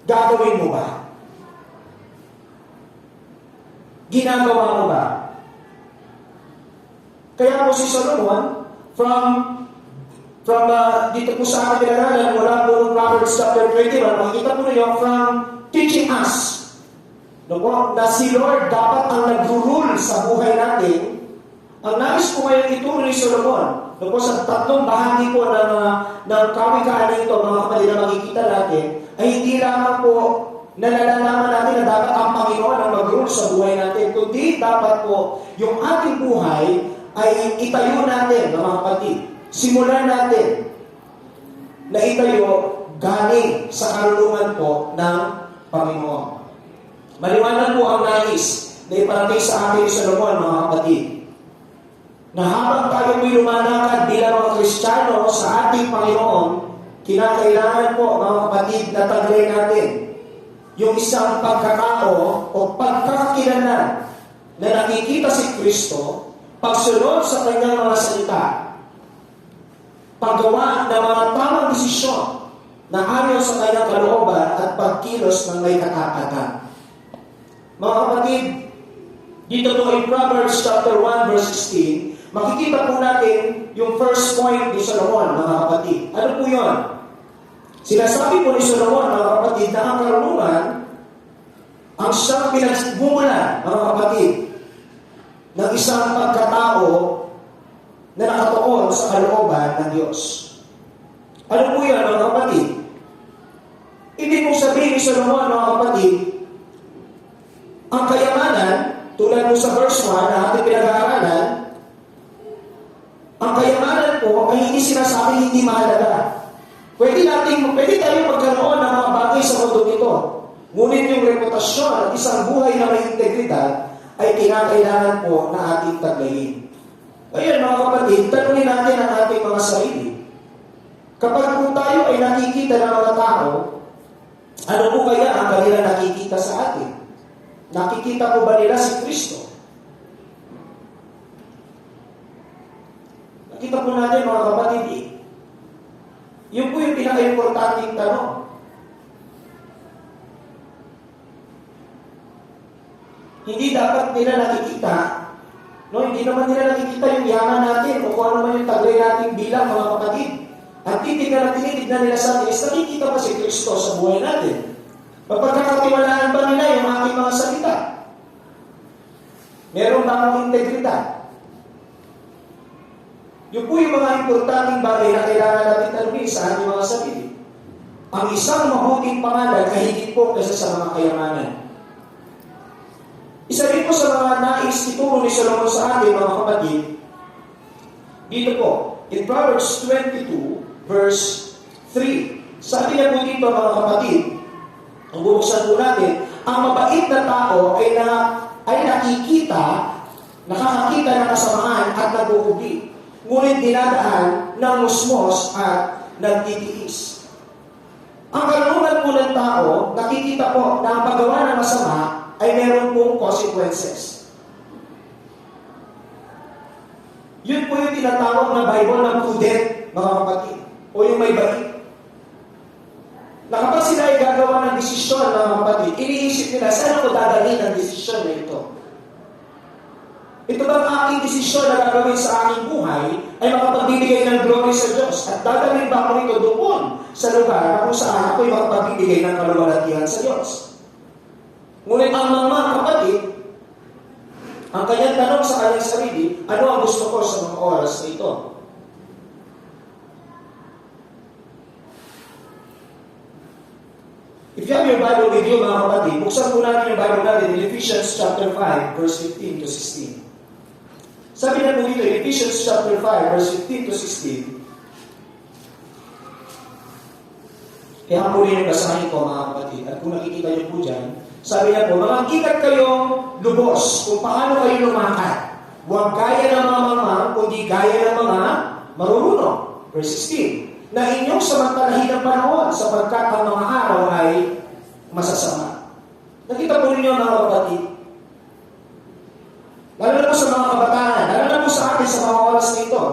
gagawin mo ba? Ginagawa mo ba? Kaya po si Solomon, dito po sa ating pinag-aralan, mula po ng Proverbs chapter 21, makikita po niyo from teaching us na si Lord dapat ang nag-rule sa buhay natin. Ang nais po ngayon ituro ni Solomon, po sa tatlong bahagi po ng kawikaan ito, mga kapatid na makikita natin, ay hindi lamang po nalalaman natin na dapat ang Panginoon ang mag-rule sa buhay natin, kundi dapat po yung ating buhay ay itayo natin, mga kapatid. Simulan natin na itayo galing sa karunungan po ng Panginoon. Maliwanag po ang nais na iparating sa atin ni Solomon, mga kapatid, na habang tayo may lumalakad bilang mga Kristiyano sa ating Panginoon, kinakailangan po, mga kapatid, na taglay natin yung isang pagkatao o pagkakakilanlan na nakikita si Kristo, pagsunod sa kanyang mga salita, paggawa ng mga tamang desisyon na ayon sa kanyang kalooban at pagkilos ng may katapatan. Mga kapatid, dito po in Proverbs chapter 1 verse 16, makikita po natin yung first point ni Solomon, mga kapatid. Ano po yun? Sinasabi po ni Solomon, mga kapatid, na ang karunungan ang siyang pinagmumulan, mga kapatid, ng isang pagkatao na nakatuon sa kalooban ng Diyos. Ano po yan, mga kapatid? Hindi po sabihin ni Solomon, mga kapatid, ang kayamanan, tulad mo sa verse 1 na ating pinag-aaralan, ang kayamanan po ay hindi sinasabi hindi mahalaga. Pwede tayo magkaroon ng mga bagay sa mundo nito. Ngunit yung reputasyon at isang buhay na may integridad ay kinakailangan po na ating taglayin. Ngayon, mga kapatid, tanungin natin ang ating mga sarili. Kapag po tayo ay nakikita ng mga tao, ano po kaya ang kanila nakikita sa atin? Nakikita po ba nila si Kristo? Nakita po natin, mga kapatid, yun po yung pinaka-importanting tanong. Hindi dapat nila nakikita, hindi naman nila nakikita yung yaman natin o kung ano man yung taglay natin bilang mga kapatid. At tinitignan nila sa atin is nakikita ba si Kristo sa buhay natin? Pagkakatiwalaan ba nila yung ating mga salita? Meron ba ang integridad? Yung po yung mga importanteng bagay na kailangan natin tanungin sa ating mga sarili. Ang isang mabuting pangalan ay higit po kaysa sa mga kayamanan. Isa rin po sa mga nais ituro ni Solomon sa atin, mga kapatid, dito po, in Proverbs 22, verse 3, sabi niya po dito, mga kapatid, ang bubuksan po natin, ang mabait na tao ay nakakakita ng kasamaan at nag-uubi. Ngunit dinadaan ng musmos at nagtitiis. Ang karunungan po ng tao, nakikita po na ang paggawa ng masama ay meron pong consequences. Yun po yung tinatawag na Bible ng prudent, mga kapatid. O yung may bait. Na kapag sila ay gagawa ng desisyon, mga kapatid, iniisip nila, saan ako dadalhin ang desisyon na ito? Ito bang aking desisyon na gagawin sa aking buhay ay makapagbibigay ng glory sa Diyos? At dadalhin ba ako ito doon sa lugar na kung saan ako'y makapagbibigay ng kaluwalhatian sa Diyos? Ngunit ang mga kapatid, ang kanyang tanong sa kanyang sarili, ano ang gusto ko sa mga oras na ito? If you have your Bible with you, mga kapatid, buksan po natin yung Bible natin in Ephesians chapter 5, verse 15 to 16. Sabi na po dito, Ephesians chapter 5, verse 15 to 16. Kaya po rin yung basahin ko, mga kapatid. At kung nakikita niyo po dyan, sabi niya po, mangangkikat kayong lubos kung paano kayo lumakad. Huwag gaya ng mga mamang, kundi gaya ng mga marurunong. Verse 16. Na inyong samantalahin ang panahon sapagkat ang mga araw ay masasama. Nakita po ninyo, mga kapatid. Lalo na po sa mga kabataan, lalo na po sa atin sa mga oras na ito.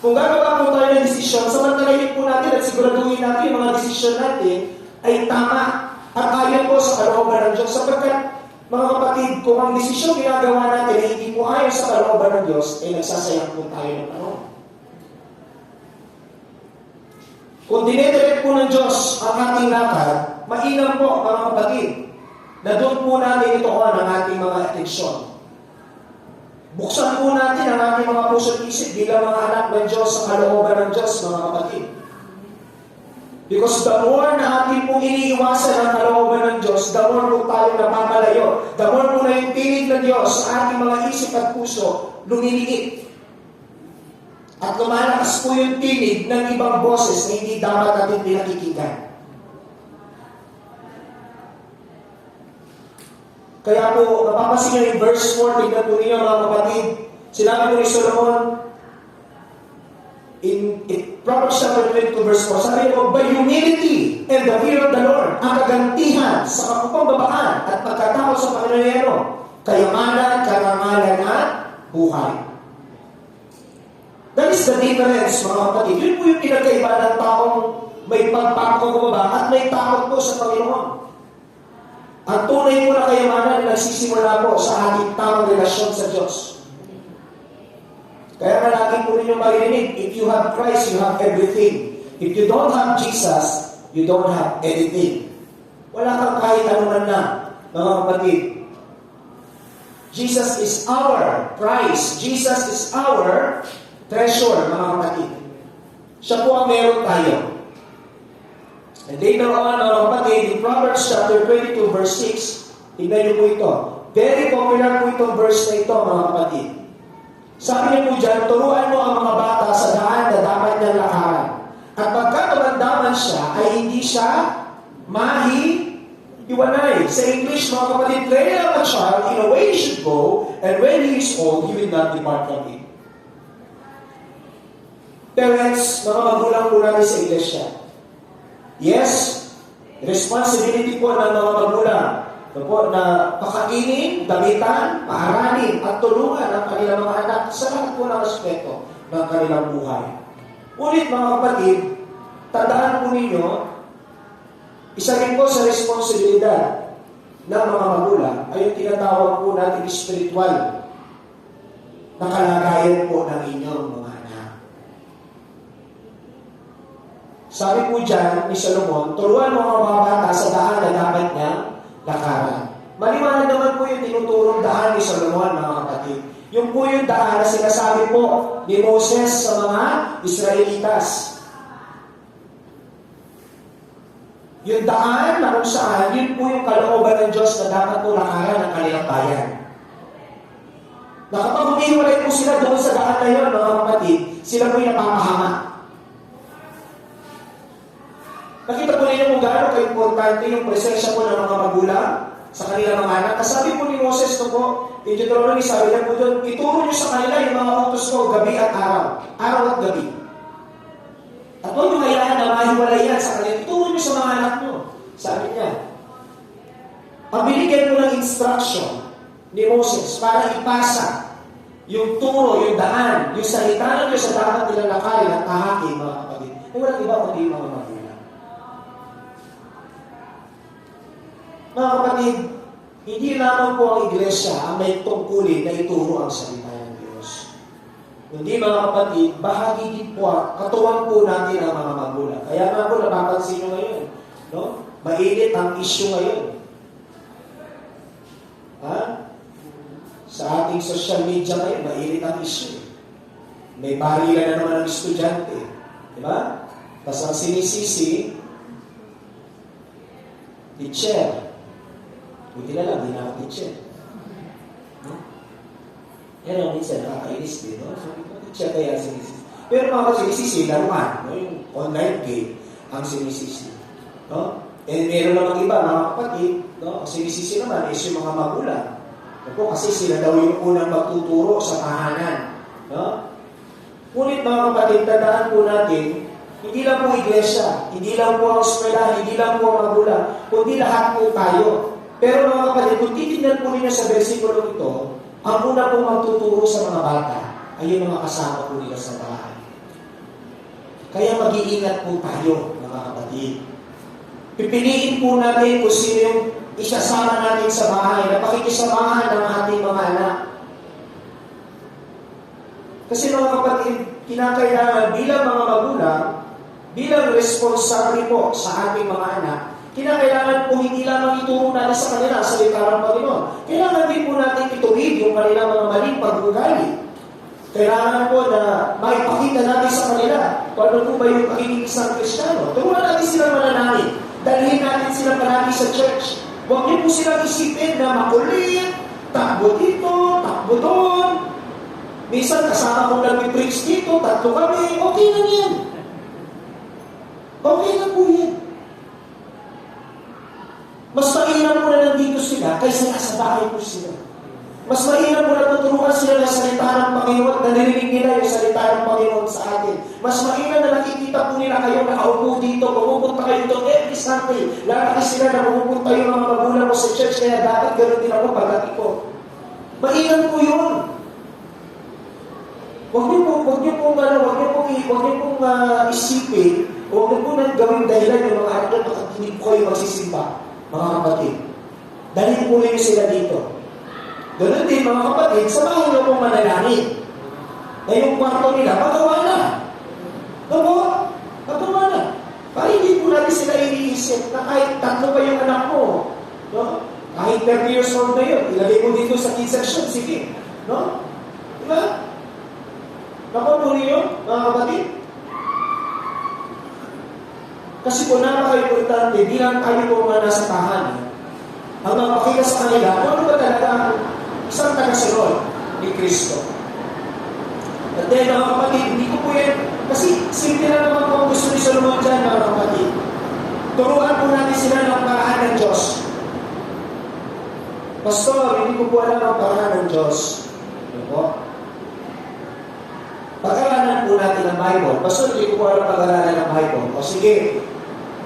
Kung gagawa po tayo ng desisyon, samantalahin po natin at siguraduhin natin yung mga desisyon natin ay tama at ayon po sa kalooban ng Diyos. Sapagkat, mga kapatid, kung ang desisyon ginagawa natin ay hindi po ayon sa kalooban ng Diyos, ay nagsasayang po tayo ng panahon. Kung dinedirect po ng Diyos ang ating lakad, mainam po, mga kapatid, na doon po natin ituon ang ating mga atensyon. Buksan po natin ang ating mga puso at isip bilang mga anak ng Diyos sa kalooban ng Diyos, mga kapatid. Because the more na ating pong iniiwasan ang kalooban ng Diyos, the more po tayo napapalayo. The more po na yung tinig ng Diyos sa ating mga isip at puso, lumiliit. At lumalakas po yung tinig ng ibang boses na hindi dapat natin pinakikinggan. Kaya po, napapansin nyo yung verse 4, tignan po ninyo mga kapatid. Sinabi po ni Solomon, in Proverbs chapter 22 verse 4, sabi niyo, by humility and the fear of the Lord, ang kagantihan sa kapupambabaan at pagkatakot sa Panginoon, kayamanan, karangalan at buhay. That is the difference, mga kapatid. Yun po yung pinagkaiba ng taong may pagpapakumbaba at may takot po sa Panginoon. Ang tunay po na kayamanan na nagsisimula po sa ating tamang relasyon sa Diyos. Kaya lagi po ninyong marinig, if you have Christ, you have everything. If you don't have Jesus, you don't have anything. Wala kang kahit anuman na, mga kapatid. Jesus is our prize. Jesus is our treasure, mga kapatid. Siya po ang meron tayo. And later on, mga kapatid, in Proverbs chapter 22, verse 6, tignan niyo po ito. Very popular po itong verse na ito, mga kapatid. Sabi niyo po dyan, turuan mo ang mga bata sa daan na dapat niyang lakaran. At pagka tumandaman siya, ay hindi siya mahihiwanay. Sa English, mga kapatid, train up a child in a way he should go, and when he is old, he will not depart from it. Parents, mga magulang po natin sa iglesia. Yes, responsibility po ng mga magulang na pakainin, damitan, paaralin, at tulungan ang kanilang mga anak sa lahat po ng aspeto ng kanilang buhay. Ulit mga kapatid, tandaan po ninyo, isa rin po sa responsibilidad ng mga magulang ay yung tinatawag po natin spiritual na kalagayan po ng inyong mga anak. Sabi po dyan ni Solomon, turuan mo ang mga bata sa daan na dapat niyang lakaran. Maliwanag naman po yung tinuturong daan ni Solomon, mga kapatid. Yung po yung daan na sinasabi po ni Moses sa mga Israelitas. Yung daan na kung saan, yun po yung kalooban ng Diyos na dapat po lakaran ng kanilang bayan. Na kapag humihiwalay po sila doon sa daan na yun, mga kapatid, sila po yung napapahama. Nakita po ninyo kung gaano ka-importante yung presensya po ng mga magulang sa kanilang mga anak. Kasabi po ni Moses ito po, in Deuteronomy, sabi niya po doon, ituro niyo sa kanila yung mga utos ko gabi at araw. Araw at gabi. At huwag yung hayaan na mahiwalay yan sa kanila. Ituro niyo sa mga anak mo. Sabi niya. Ang binigyan po ng instruction ni Moses para ipasa yung turo, yung daan, yung salita ng Diyos sa dapat nilang lakarin at tahakin, mga kapatid, ay walang iba kundi yung mga magulang. Mga kapatid, hindi lamang po ang iglesia ang may tungkulin na ituro ang salita ng Diyos. Hindi, mga kapatid, bahagi din po, katuwang po natin ang mga magulang. Kaya nga po, napapansin nyo ngayon, no? Mainit ang issue ngayon. Ha? Sa ating social media ngayon, mainit ang issue. May barilan na naman ang estudyante. Di ba? Tapos ang sinisisi, teacher. Buti na lang, di na ako teacher. Yan ang minsan nakakainis din, no? So, teacher kaya sinisisi. Pero mga sinisisi, laruan, no? Yung online game ang sinisisi. No? And meron namang iba, mga kapatid, no? Ang sinisisi naman is yung mga magulang. Opo, kasi sila daw yung unang magtuturo sa tahanan. No? Ngunit mga kapatid, tandaan po natin, hindi lang po iglesia, hindi lang po ang eskwela, hindi lang po ang magulang, kundi lahat po tayo. Pero mga kapatid, kung titignan po ninyo sa versikulo ito, ang una pong magtuturo sa mga bata ay yung mga kasama po nila sa bahay. Kaya mag-iingat po tayo, mga kapatid. Pipiliin po natin kung sino yung isasama natin sa bahay na pakikisamahan ng ating mga anak. Kasi mga kapatid, kinakailangan bilang mga magulang, bilang responsable po sa ating mga anak, kinakailangan po hindi lamang ituro natin sa kanila ang salita ng Panginoon. Kailangan din po natin ituwid yung kanilang mga maling pag-ugali. Kailangan po na maipakita natin sa kanila kung ano po ba yung pagiging isang Kristiyano. Turuan natin silang mananalig. Dalhin natin sila palagi sa church. Huwag niyo po silang isipin na makulit, takbo dito, takbo doon. Minsan kasama kong nag-preach dito, tatlo kami, okay lang yan. Okay lang po yan. Mas mainam po na nandito sila kaysa nasa bahay po sila. Mas mainam po na tuturuan sila ng salita ng Panginoon, na narinig nila yung salita ng Panginoon sa atin. Mas mainam na nakikita po nila kayo nakaupo dito, pumupunta kayo dito every Sunday. Lalaki sila na pumupunta yung mga magulang ko sa church, kaya dapat ganoon din ako pagdating ko. Mainam po yun. Huwag niyo pong isipin, huwag niyo pong gawing dahilan yung mga anak na bakit hindi po kayo magsisimba, mga kapatid. Dalhin po niyo sila dito. Ganun din, mga kapatid, samahan niyo pong manalangin. Na yung kwarto nila, magawa na. Magawa na. Para hindi po natin sila iniisip na kahit tatlo pa yung anak mo, no? Kahit 30 years old na yun, ilagay mo dito sa kids section, sige. No? Diba? Napapuli yun, mga kapatid? Kasi kung napaka-importante, di lang tayo po mga nasa tahanan, ang mapakita sa kanila, ano ba talaga ang isang tagasunod ni Kristo? At then, mga kapatid, hindi ko po yan, kasi simple na naman po ang gusto ni Solomon dyan, mga kapatid. Turuan po natin sila ng paraan ng Diyos. Pastor, hindi ko po alam ang paraan ng Diyos. Ano po? Pag-aralan po natin ang Bible. Pastor, hindi ko po alam pag-aralan ng Bible. O sige,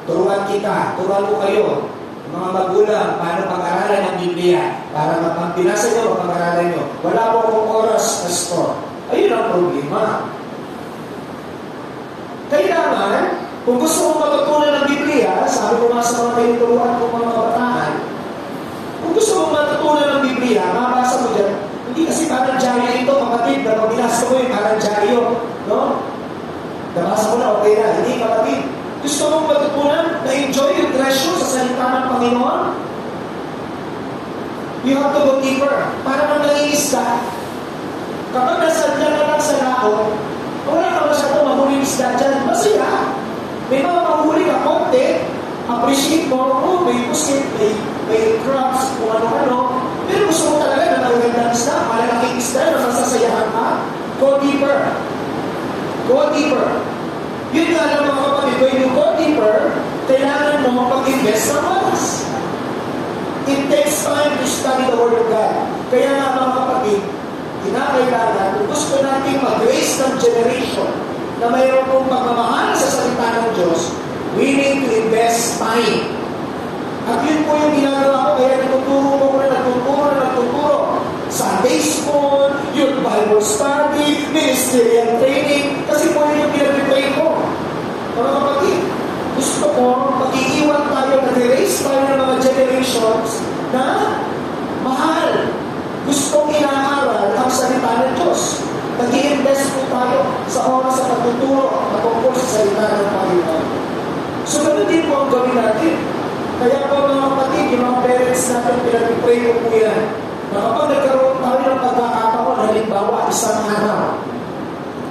turuan kita, turuan ko kayo, mga magulang, paano pag-aralan ng Biblia, para mapagpinasa nyo, mapag-aralan nyo. Wala po akong oras, Pastor. Ayun ang problema. Kailangan, kung gusto mong matutunan ng Biblia, sabi ko nga sa mga kayong turuan kong mga kabataan, kung gusto mong matutunan ng Biblia, mabasa mo dyan, hindi kasi parang dyaryo ito, kapatid, na pag binasa mo yung parang dyaryo, no? Nabasa mo na, okay na. Hindi, kapatid. Gusto mong matutunan na enjoy yung treasure sa salita ng Panginoon? You have to go deeper. Para mang nangingisda. Kapag nasadya ka lang sa laot, wala ka masyadong mahuling isda dyan. Masaya. May mga mahuli ka konti, appreciate mo, may pusit, may crabs, kung ano-ano. Pero gusto mo talaga na magandang isda, malalaking isda na masasayahan ka. Go deeper. Go deeper. Yun nga lang mga kapatid, when you go deeper, kailangan mo mag-invest ng oras. It takes time to study the Word of God. Kaya nga mga kapatid, kinakailangan, kung gusto natin mag-raise ng generation na mayroon pong pagmamahal sa salita ng Diyos, we need to invest time. At yun po yung ginagawa ko, kaya nagtuturo Sunday school, youth Bible Study, Ministerial Training, kasi po yun yung pinag-pray ko. Mga kapatid, gusto ko, mag-iiwan tayo, nag-raise tayo ng mga generations na mahal. Gustong inaaral ang salita ng Diyos. Nag-i-invest po tayo sa oras sa pagtuturo patungkol sa salita ng Panginoon. So, ganun din po ang gawin natin. Kaya po mga kapatid, yung mga parents natin, pinag-pray ko po yan. Na kapag nagkaroon tayo ng pagkakataon, halimbawa, isang araw,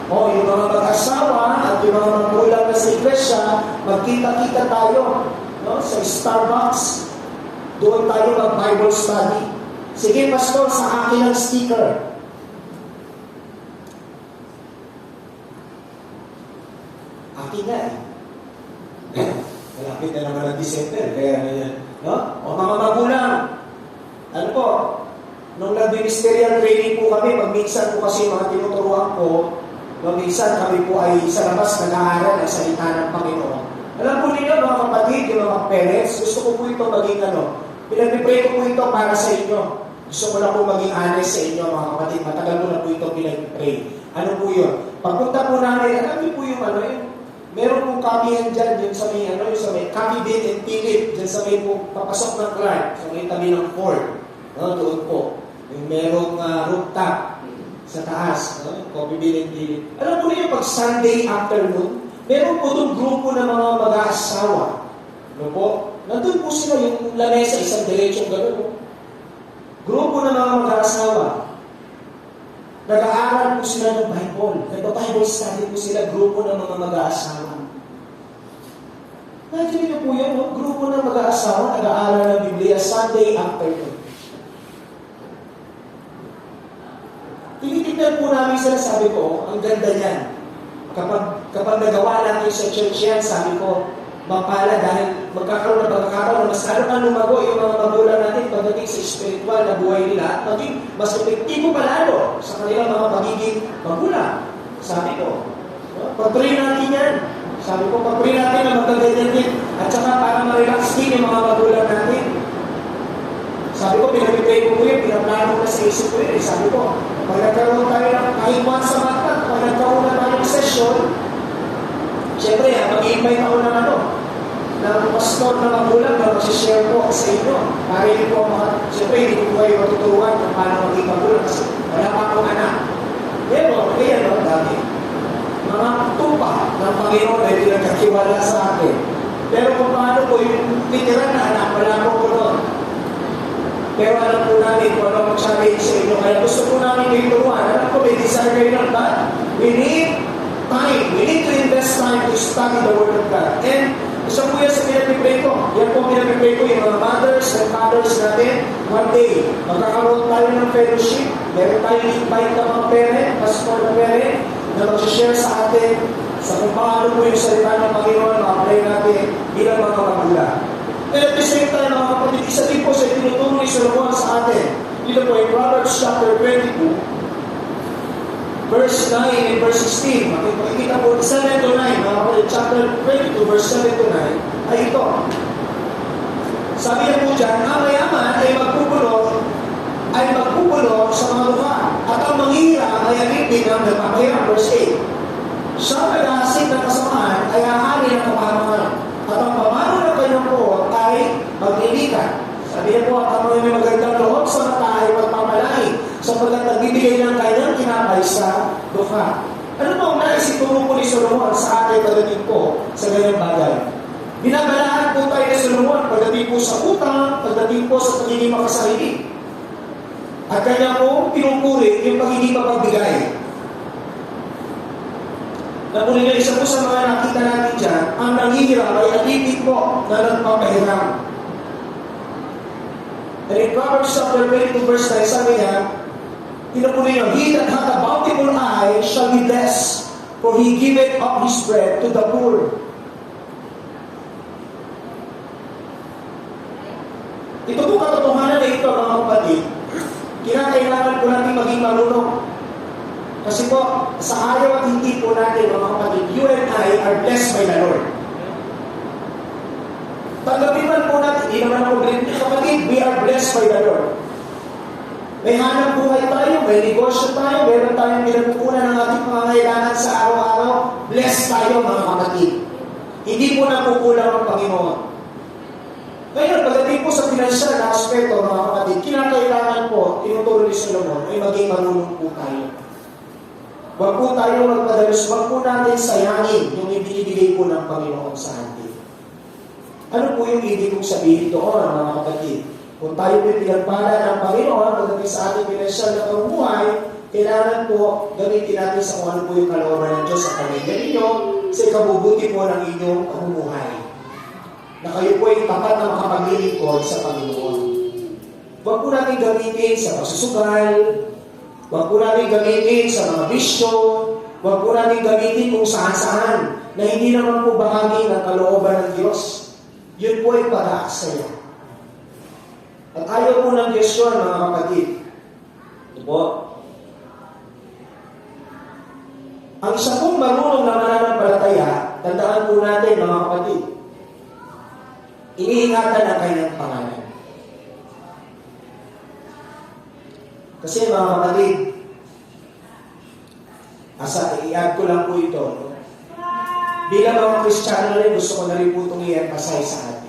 o yung mga mag-asawa at yung mga magulang na sa iglesia, magkita-kita tayo, no, sa Starbucks. Doon tayo mag-Bible study. Sige, pastor, sa akin ang sticker. Akin na eh. Malapit na naman ang December, kaya na yan. No? O mga magulang, ano po, nung nag-ministerial training po kami, minsan po kasi mga tinuturuan ko, minsan kami po ay sa labas nag-aaral ang salita ng Panginoon. Alam po ninyo, mga kapatid, yung mga parents, gusto ko po ito maging pinag-pray ko po ito para sa inyo. Gusto ko na po maging honest sa inyo, mga kapatid. Matagal ko na po ito pinag-pray. Ano po yun? Pagpunta po namin, alam niyo po yung meron pong copy dyan sa may, yung sa may copy bin and Philip, dyan sa may po, papasok ng Clark, sa may tabi ng Ford. Doon po. Yung merong rooftop sa taas, copy bin and Philip. Alam po niyo, pag Sunday afternoon, meron po doon grupo ng mga mag-aasawa. Ano po? Nandun po sila yung lamesa, isang diretsong gano'n. Grupo ng mga mag-aasawa. Nag-aaral po sila ng Bible. Nag-Bible study po sila, grupo ng mga mag-aasawa. Imagine niyo po yan, no? Grupo ng mag-aasawa, nag-aaral ng Biblia Sunday afternoon. Tinitignan po namin sila, sabi ko, ang ganda niyan. Kapag nagawa natin sa church yan, sabi ko, mapala dahil magkakaroon na mas lalo kang lumago yung mga magulang natin pagdating sa spiritual na buhay nila, maging mas epektibo pa lalo sa kanilang mga magiging magulang. Sabi ko, pag-pray natin yan. Sabi ko, pag-pray natin na magkaganyan din. At saka para ma-relax din yung mga magulang natin. Sabi ko, pinag-pray ko po yun, pinaplano na sa isip ko yun. Sabi ko, pag nagkaroon tayo ng kahit once a month, pag nagkaroon na tayo ng session, siyempre, mag-i-invite ako ng pastor na magulang na mag-share po sa inyo. Para hindi po siyempre, hindi ko kayo matuturuan kung paano maging magulang kasi wala pa akong anak. Kaya dami. Mga tupa ng Panginoon ay pinagkakiwala sa akin. Pero kung paano po yung titira na anak, wala po ko doon. Pero alam po namin kung ano mag-challenge sa inyo. Kaya gusto po namin kayo turuan. Alam ko, may desire kayo ng God. We need time. We need to invest time to study the Word of God. And isa po yan sa pinag-pray ko. Yan po pinag-pray ko yung mga mothers and fathers natin. One day, magkakaroon tayo ng fellowship. Meron tayong invite ng mga parent, pastor na parent, na mag-share sa atin sa kung paano po yung salita ng Panginoon, ma-apply natin bilang mga magulang. And at the same time, mga kapatid, isa din po sa tinuturo ni Solomon sa atin. Dito po in Proverbs chapter 22, verse 9 and verse 16. Makikita po 7 to 9, mga kapatid, chapter 22, verse 7 to 9, ay ito. Sabi niya po dyan, ang mayaman ay magpupulo sa mga lupa, at ang manghihirap ay alipin ng nagpapahirap. Verse 8. Siya nag-aasik ng kasamaan ay ahari ng kapahamakan, at ang pamano ng kanyang po ay maglilikan. Sabi niya po, at ang may magandang loob sa mata ay magpapalain, sapagkat nagbibigay ng kanyang tinapay sa dukha. Ano po ang naisituro po ni Solomon sa ating pagdating po sa ganyang bagay? Binabalaan po tayo ni Solomon pagdating po sa utang, pagdating po sa pagiging makasarili. At kanya po pinupuri yung pagiging mapagbigay. Napunin niya, isa po sa mga nakita natin dyan, ang nanghihirap ay alipin po na nagpapahiram. And in Proverbs chapter 22 verse 9, sabi niya, pinapunin niya, he that hath a bountiful eye shall be blessed, for he giveth up his bread to the poor. Ito po katotohanan na ito, mga kapatid. Kinakailangan po natin maging marunong. Kasi po, sa ayaw at hindi po natin, mga kapatid, you and I are blessed by the Lord. Tanggapin man po natin, hindi naman ako blessed. Kapatid, we are blessed by the Lord. May hanap buhay tayo, may negosyo tayo, meron tayong pinagkukunan ng ating pangangailangan sa araw-araw. Bless tayo mga kapatid. Hindi po nakukulang ang Panginoon. Ngayon, pagdating po sa pinansyal na aspeto mga kapatid, kinakailangan po, tinuturo ni Solomon, ay maging marunong po tayo. Huwag po tayo magpadalos, huwag po natin sayangin yung ibinibigay po ng Panginoon sa atin. Ano po yung ibig kong sabihin doon mga kapatid? Kung tayo po pinagpala ng Panginoon, pagdating sa ating pinansyal na pamumuhay, kailangan po gamitin natin sa kung ano po yung kalooban ng Diyos sa pamilya ninyo, sa ikabubuti po ng inyong pamumuhay. Na kayo po ay tapat na makapaglilingkod sa Panginoon. Huwag po natin gamitin sa pagsusugal, huwag po natin gamitin sa mga bisyo, huwag po natin gamitin kung saan-saan na hindi naman po bahagi ng kalooban ng Diyos. Yun po ay pag-aaksaya. At ayaw po ng Diyos yun, mga kapatid. Ito po. Ang isa pong marunong na mananampalataya, tandaan po natin, mga kapatid, iniingatan ang kanyang pangalan. Kasi mga kapatid, i-add ko lang po ito. No? Bilang mga Kristiyano rin, gusto ko na rin po itong i-emphasize sa atin.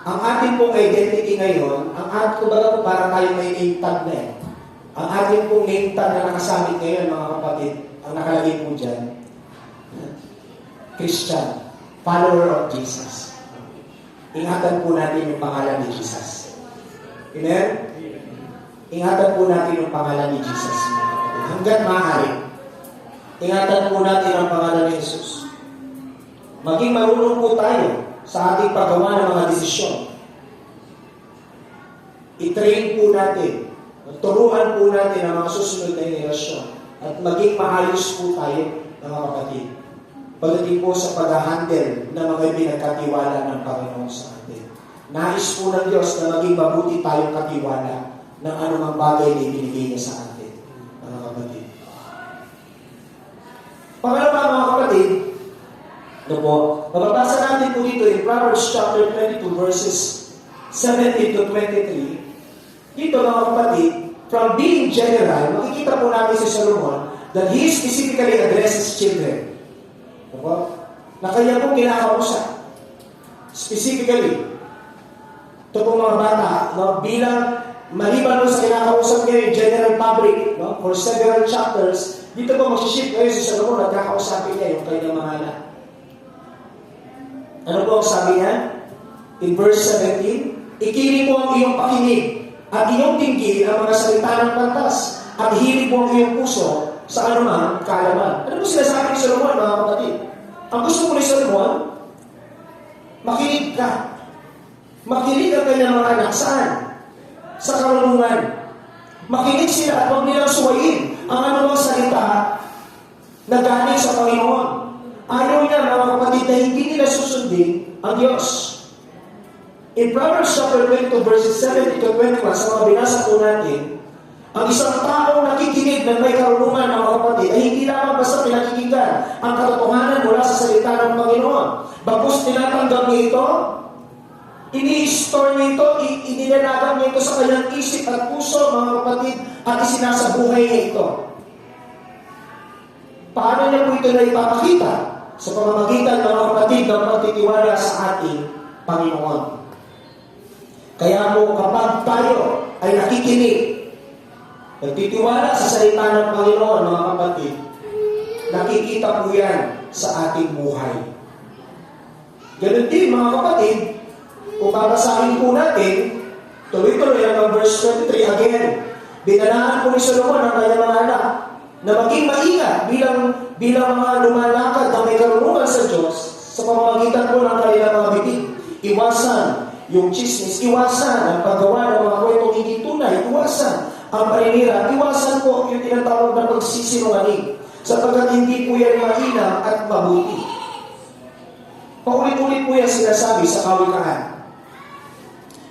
Ang ating pong identity ngayon, kumbaga po parang tayo may name tag na eh. Ang ating pong name tag na nakasamit ngayon, mga kapatid, ang nakalagay po dyan, Christian, follower of Jesus. Ingatan po natin yung pangalan ni Jesus. Amen? Ingatan po natin yung pangalan ni Jesus. Hanggat maaari. Ingatan po natin ang pangalan ni Jesus. Maging marunong po tayo sa ating paggawa ng mga desisyon. I-train po natin. Turuan po natin ang mga susunod na henerasyon. At maging maayos po tayo, mga kapatid. Pagdating po sa pag-handle ng mga pinagkatiwala ng Panginoon sa atin. Nais po ng Diyos na maging mabuti tayong katiwala ng anumang bagay na ibinigay niya sa atin, mga kapatid. Pangalawa, mga kapatid, ito po, mababasa natin po dito in Proverbs chapter 22 verses 17 to 23. Dito, mga kapatid, from being general, makikita po natin si Solomon that he specifically addresses children. Na kanya pong kinakausap. Specifically, ito pong mga bata, no, bilang maliban sa kinakausap niya yung general public, no, for several chapters, dito po magsiship kayo si Solomon at kakausapin niya yung kanyang mga anak. Ano po ang sabi niya? In verse 17, ikinig mo ang iyong pakinig at iyong tinggil ang mga salita ng pantas at hilig mo ang iyong puso sa anumang kaalaman. Ano po sinasabi ni Solomon, mga kapatid? Ang gusto mo ni Solomon, makinig ka. Makinig ang kanyang mga anak. Saan? Sa karunungan. Makinig sila at huwag nilang suwayin ang anumang salita na galing sa Panginoon. Ayaw niya, mga kapatid, na hindi nila susundin ang Diyos. In Proverbs chapter 22, verses 17 to 21, sa mga binasa po natin, ang isang taong nakikinig ng may karunungan ng mga kapatid ay hindi lamang basta pinakikinggan ang katotohanan mula sa salita ng Panginoon. Bagkus tinatanggap niya ito, ini-store niya ito, inilalagan niya ito sa kanyang isip at puso, mga kapatid, at isinasabuhay niya ito. Paano niya po ito na ipapakita? Sa pamamagitan ng mga kapatid ng pagtitiwala sa ating Panginoon. Kaya po kapag tayo ay nakikinig, nagtitiwala sa salita ng Panginoon, mga kapatid, nakikita po yan sa ating buhay. Ganun din, mga kapatid, kung babasahin po natin, tuloy-tuloy ang verse 23 again. Binanaan po ni Solomon ang kanyang mga anak na maging maingat bilang mga lumalakad na may karunungan sa Diyos sa pamamagitan po ng kanilang mga bibig. Iwasan yung chismis, iwasan ang paggawa ng mga kwentong hindi tunay, iwasan ang paninira, iwasan po yung tinatawag na pagsisinungaling sapagkat hindi po yan mainam at mabuti. Paulit-ulit po yan sinasabi sa kawikaan.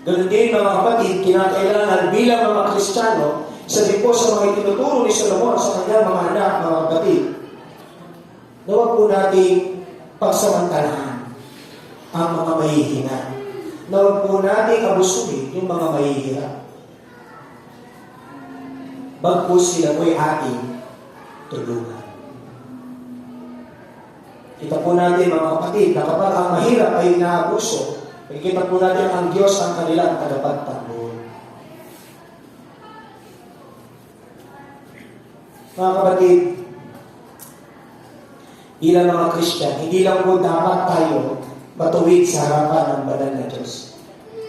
Ganun din, mga kapatid, kinakailangan bilang mga Kristiyano, isa din po sa mga itinuturo ni Solomon sa kanyang mga anak, mga kapatid, na huwag po nating pagsamantalahan ang mga mahihina. Na huwag po nating abusuhin yung mga mahihirap. bagkus sila po'y ating tulungan. Kita po natin mga kapatid na kapag ang mahirap ay inaabuso, kita po natin ang Diyos ang kanilang tagapagtanggol. Mga kapatid, bilang mga Christian, hindi lang po dapat tayo matuwid sa harapan ng banal na Diyos.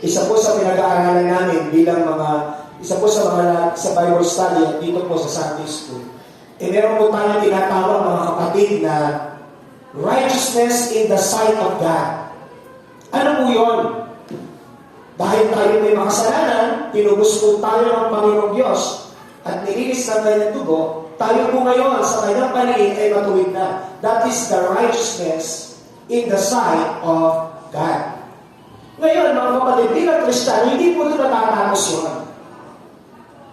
Isa po sa pinag-aaralan namin bilang isa po sa Bible study at dito po sa Sunday School, meron po tayong tinatawag mga kapatid na righteousness in the sight of God. Ano po yun? Dahil tayo may makasalanan, tinubos po tayo ng Panginoong Diyos at nilinis ng kanyang dugo, tayo po ngayon sa kanyang paningin ay matuwid na. That is the righteousness in the sight of God. Ngayon, mga kapatid, bilang Kristiyano, hindi po ito natatapos yun.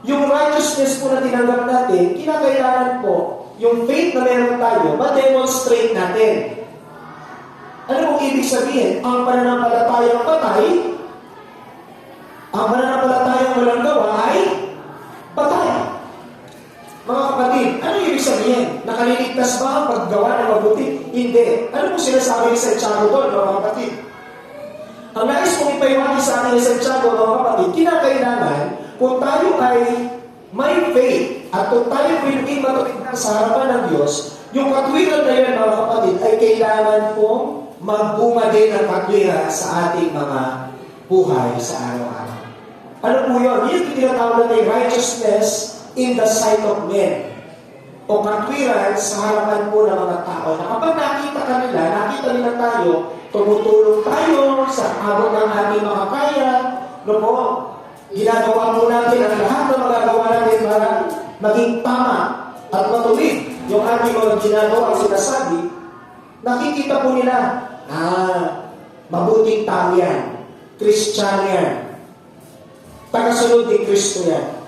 Yung righteousness po na tinanggap natin, kinakailangan po, yung faith na meron tayo, ma-demonstrate natin. Ano pong ibig sabihin? Ang pananampalatayang patay, ang pananampalatayang walang gawa ay patay. Mga kapatid, ano ibig sabihin? Nakaliligtas ba ang paggawa ng mabuti? Hindi. Ano pong sinasabi ni Santiago doon, mga kapatid? Ang nais kong ipaiwagi sa atin ni Santiago, mga kapatid, kinakailangan kung tayo ay may faith at kung tayo pinaging matuwid sa harapan ng Diyos, yung katwiran na yan, mga kapatid, ay kailangan pong magbunga din ang katwiran sa ating mga buhay sa araw-araw. Ano po yun? Yun yung tinatawag na righteousness in the sight of men. O katwiran sa harapan po ng mga tao na kapag nakita nila tayo, tumutulong tayo sa abot ng ating mga kaya, no po, ginagawa po natin ang lahat na magagawa natin para maging tama at matuwid yung ating mga ginagawa at sinasabi, nakikita po nila, mabuting tao yan, Kristiyano yan, tagasunod ni Kristo yan.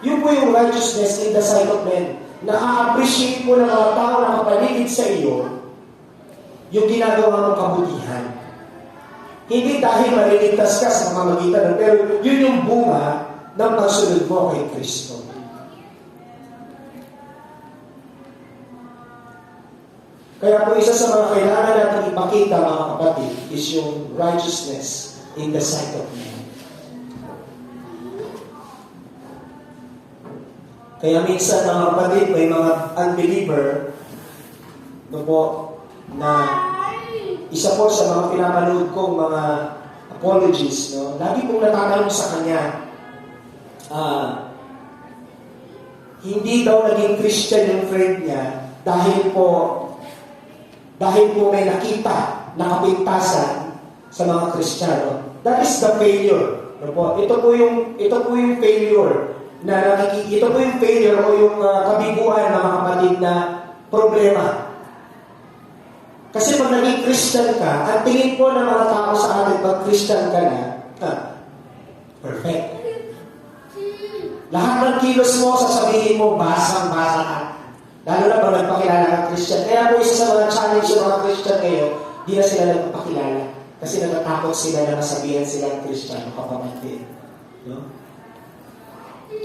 Yun po yung righteousness in the sight of men. Na-appreciate mo ng mga tao na kapaligid sa iyo yung ginagawa mong kabutihan. Hindi dahil maliligtas ka sa mamamagitan, pero yun yung bunga ng pagsunod mo kay Kristo. Kaya po isa sa mga kailangan natin ipakita, mga kapatid, is yung righteousness in the sight of men. Kaya minsan, mga kapatid, may mga unbeliever na isa po sa mga pinapanood kong mga apologies, lagi pong natatanong sa kanya, hindi daw naging Christian yung friend niya dahil po may nakita na kapintasan sa mga Kristiyano. That is the failure. Ito po yung failure. Ito po yung failure o yung kabiguan, mga kapatid, na problema. Kasi pag naging Christian ka, ang tingin po ng mga tao sa atin pag Christian ka na, perfect. Lahat ng kilos mo, sasabihin mo, basang-basa ka. Lalo na pag nagpakilala ka Christian. Kaya po isa sa mga challenge ng mga Christian ngayon, di na sila nagpapakilala. Kasi natatakot sila na masabihan silang Christian o kapamantid.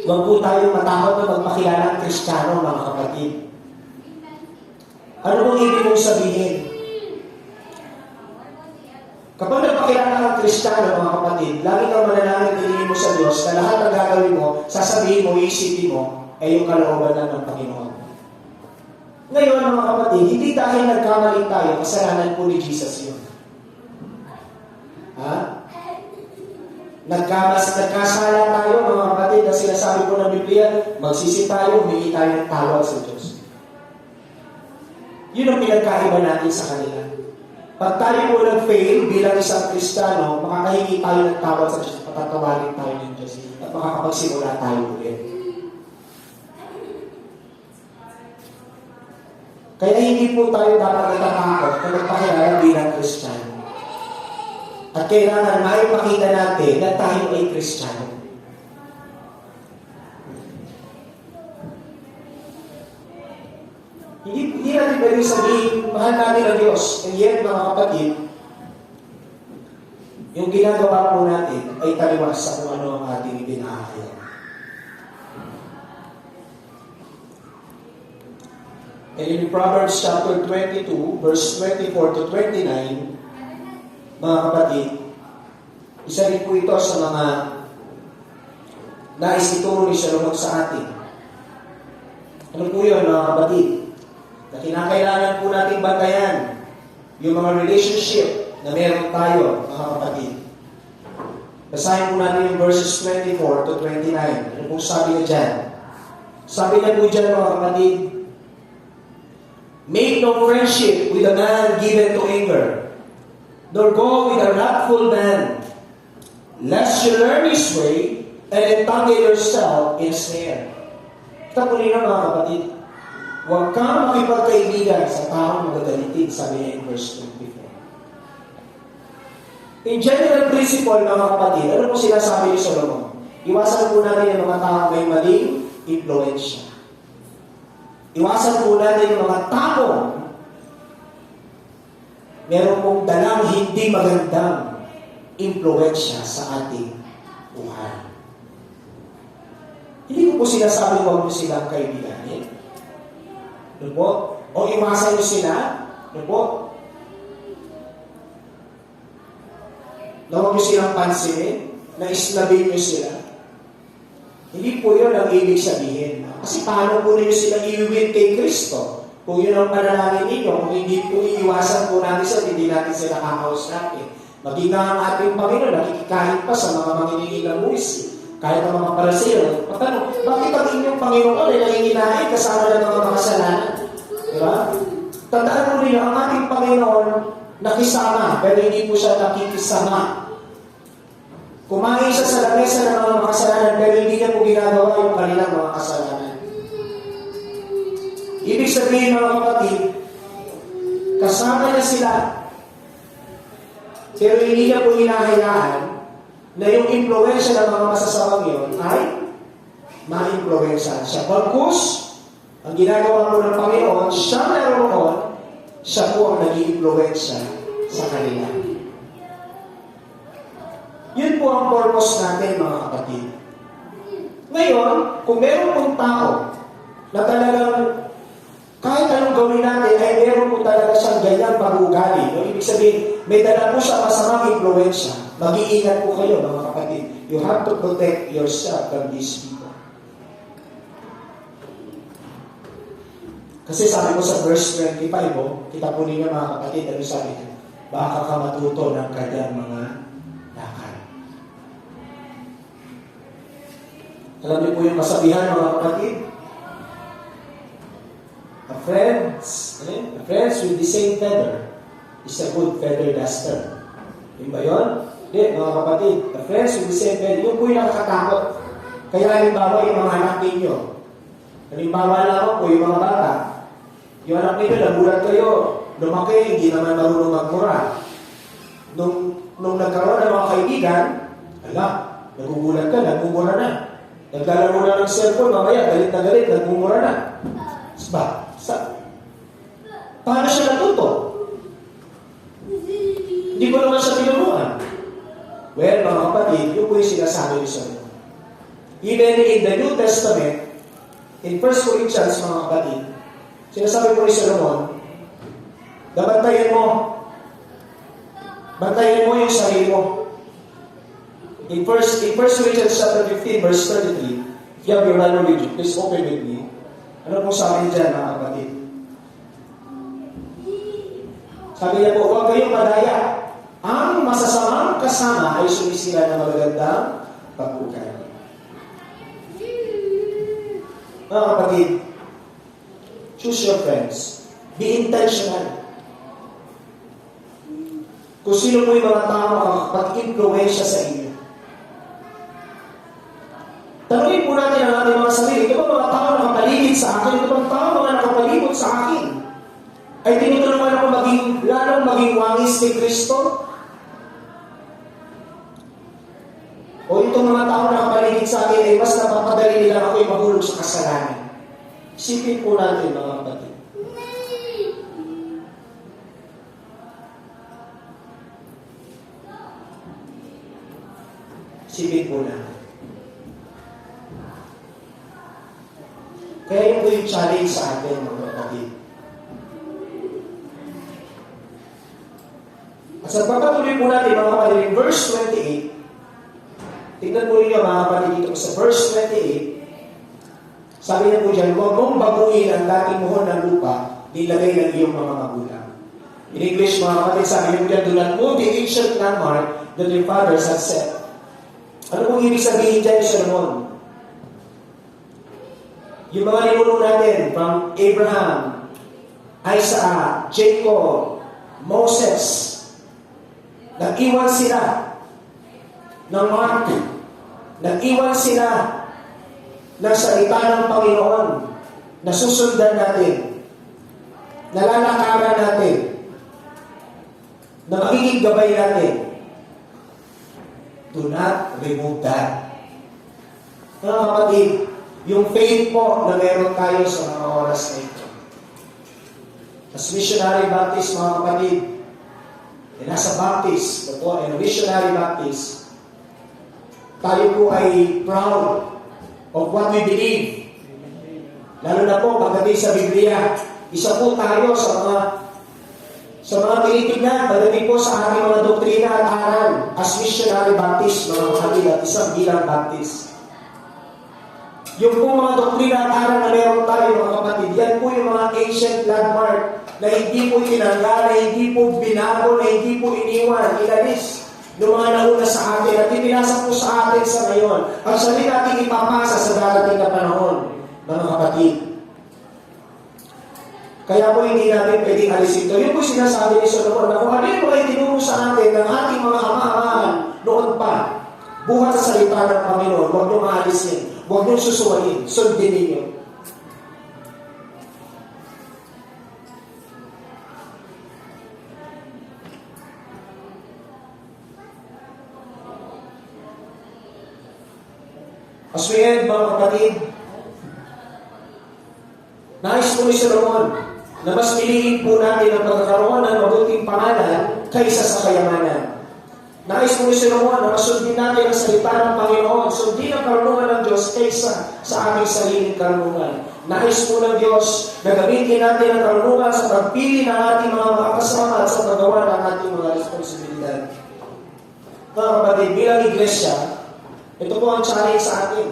Huwag po tayong matakot na magpakilala ang Kristiyano, mga kapatid. Ano pong ibig mong sabihin? Kapag nagpakilala ang Kristiyano, mga kapatid, lagi kang manalangin, tingin mo sa Diyos na lahat ng gagawin mo, sasabihin mo, iisipin mo, ay yung kalooban lang ng Panginoon. Ngayon, mga kapatid, hindi dahil nagkamali tayo, kasalanan po ni Jesus yun. Nagkasala tayo, mga kapatid, na sinasabi po ng Biblia, magsisi tayo, humingi tayo ng tawad sa Diyos. Yun ang pinagkaiba natin sa kanila. Pag tayo po nag-fail bilang isang Kristiyano, makakahingi tayo ng tawad sa Diyos, patatawarin tayo ng Diyos, at makakapagsimula tayo ulit. Kaya hindi po tayo dapat natatakot kung magpakilala bilang Kristiyano. At kailangan maipakita natin na tayo ay Kristiyano. Hindi natin pwedeng sabihin, mahal natin ang Diyos. And yet, mga kapatid, yung ginagawa po natin ay taliwas sa kung ano ang ating ibinahayag. And in Proverbs chapter 22, verse 24 to 29, mga kapatid, isa rin po ito sa mga nais ituro ni Solomon sa atin. Ano po yun, mga kapatid? Na kinakailangan po natin bantayan yung mga relationship na meron tayo, mga kapatid. Basahin po natin yung verses 24 to 29. Ano pong sabi niya dyan? Sabi niya po dyan, mga kapatid, make no friendship with a man given to anger, nor go with a wrathful man, lest you learn his way and entangle yourself in a snare. Ito po rin mga kapatid, huwag kang makipagkaibigan sa taong magagalitin, sabi niya in verse 24. In general principle, mga kapatid, ano po sinasabi ni Solomon? Iwasan po natin yung mga taong may maling impluensya. Iwasan po natin yung mga taong meron pong dalang hindi magandang impluensya sa ating buhay. Hindi ko po sinasabi huwag mo silang kaibiganin. Ano po? O iwasan nyo sila. Ano po? Na huwag nyo silang pansinin. Na isnabin nyo sila. Hindi po yun ang ibig sabihin. Kasi paano po ninyo sila iuwin kay Kristo? Kung yun ang panalangin ninyo, kung hindi po iiwasan po natin sa hindi natin sila kakausapin. Maging nga ang ating Panginoon, nakikikain pa sa mga manginingil ng buwis. Kahit ang mga parasero, patanong, bakit ang inyong Panginoon ay nanginginain kasama ng mga makasalanan? Diba? Tandaan mo rin, ang ating Panginoon nakisama, pero hindi po siya nakikisama. Kumain siya sa lamesa ng mga makasalanan, pero hindi niya po ginagawa yung kanilang mga kasalanan. Ibig sabihin, mga kapatid, kasama niya sila, pero hindi niya po hinahayaan na yung impluensya ng mga masasamang yun ay ma-impluensya siya. Bagkus, ang ginagawa po ng Panginoon, siya naroon, siya po ang nag-i-impluensya sa kanila. Yun po ang purpose natin, mga kapatid. Ngayon, kung meron pong tao na talagang kahit anong gawin natin ay meron po talaga siyang ganyang pag-uugali. No? Ibig sabihin, may dala po siya masamang impluensya. Mag-iingat po kayo, mga kapatid. You have to protect yourself from these people. Kasi sabi ko sa verse 25, kita po ninyo mga kapatid, ano sabi niya? Baka ka matuto ng kanyang mga lakad. Alam niyo po yung kasabihan, mga kapatid? A friends with the same feather is a good feather duster. Yun ba yun? Hindi, mga kapatid. A friends with the same feather, yun po yung nakakatakot. Kaya halimbawa yung mga anak ninyo. Halimbawa lang po yung mga bata. Yung anak ninyo, nagulat kayo. Lumaki, hindi naman marunong magmura. Nung nagkaroon ng mga kaibigan, nagugulat ka, nagmumura na. Naglalaro na ng cellphone, mamaya, galit na galit, nagmumura na. Paano siya natuto? Hindi ko naman siya tinuruan. Well, mga kapatid, yun po yung sinasabi ni Solomon. Even in the New Testament, in 1 Corinthians, mga kapatid, sinasabi po ni Solomon, bantayan mo yung sarili mo. In 1 Corinthians chapter 15, verse 33, if you have your Bible with you, please open with me. Ano pong sabi niya dyan, mga kapatid? Sabi niya po, huwag kayong madaya. Ang masasamang kasama ay sumisira ng magagandang pag-ukay. Mga kapatid, choose your friends. Be intentional. Kung sino po yung mga tao makakapag-influensya sa inyo. Tanungin po natin ang ating mga sarili, ito ba mga tao nakapaligid sa akin? Ito bang tao mga nakapalibot sa akin? Ay tinutulungan ako lalong maging wangis ni Kristo? O itong mga tao nakapaligid sa akin ay mas napapadali nila ako'y mahulog sa kasalanan? Isipin po natin, mga kapatid. Isipin po natin. Kaya yun po yung challenge sa atin, mga kapatid. At sa pagpatuloy po natin mga kapatid, in verse 28, tingnan po ninyo mga kapatid dito sa verse 28, sabi niya po dyan, huwag mong baguhin ang dating muhon ng lupa, nilagay ng iyong mga magulang. In English mga kapatid, sabi niya po dyan, do not move the ancient landmark that your fathers have set. Ano pong ibig sabihin dyan ni Solomon? Yung mga ninuno natin, from Abraham, Isaac, Jacob, Moses, nag-iwan sila ng mark, nag-iwan sila ng salita ng Panginoon na susundan natin, nalalakaran natin, na magiging gabay natin. Do not remove that. Mga kapatid, yung faith po na meron tayo sa mga oras na ito. As missionary Baptist, mga kapatid, nasa Baptist, ito ay missionary Baptist, tayo po ay proud of what we believe. Lalo na po pagdating sa Biblia, isa po tayo sa mga tinitignan, pagdating po sa ating mga doktrina at aral as missionary Baptist, mga kapatid, at isang bilang Baptist. Yung po mga doktrina at aral na meron tayo, mga kapatid, yan po yung mga ancient landmark na hindi po tinanggal, na hindi po binago, na hindi po iniwan, ilalis ng mga nauna sa atin at ipinasa po sa atin sa ngayon. Ang sabi natin ipapasa sa darating na panahon, mga kapatid. Kaya po hindi natin pwedeng alisin ito. Yun po sinasabi ni Solomon na kung ano yung mga itinuro sa atin ng ating mga ama-amahan noon pa, buhat sa salita ng Panginoon, huwag niyong aalisin, huwag niyong susuwain, sundin ninyo. As we end, mga kapatid, nais po ni Solomon na mas piliin po natin ang pagkakaroon ng mabuting pangalan kaysa sa kayamanan. Nais po ni Solomon na masundin natin ang salita ng Panginoon, sundin ang karunungan ng Diyos kaysa sa ating sariling karunungan. Nais po ng Diyos na gamitin natin ang karunungan sa pagpili ng ating mga kasama at sa paggawa ng ating mga responsibilidad. Mga kapatid, bilang iglesia, ito po ang challenge sa atin.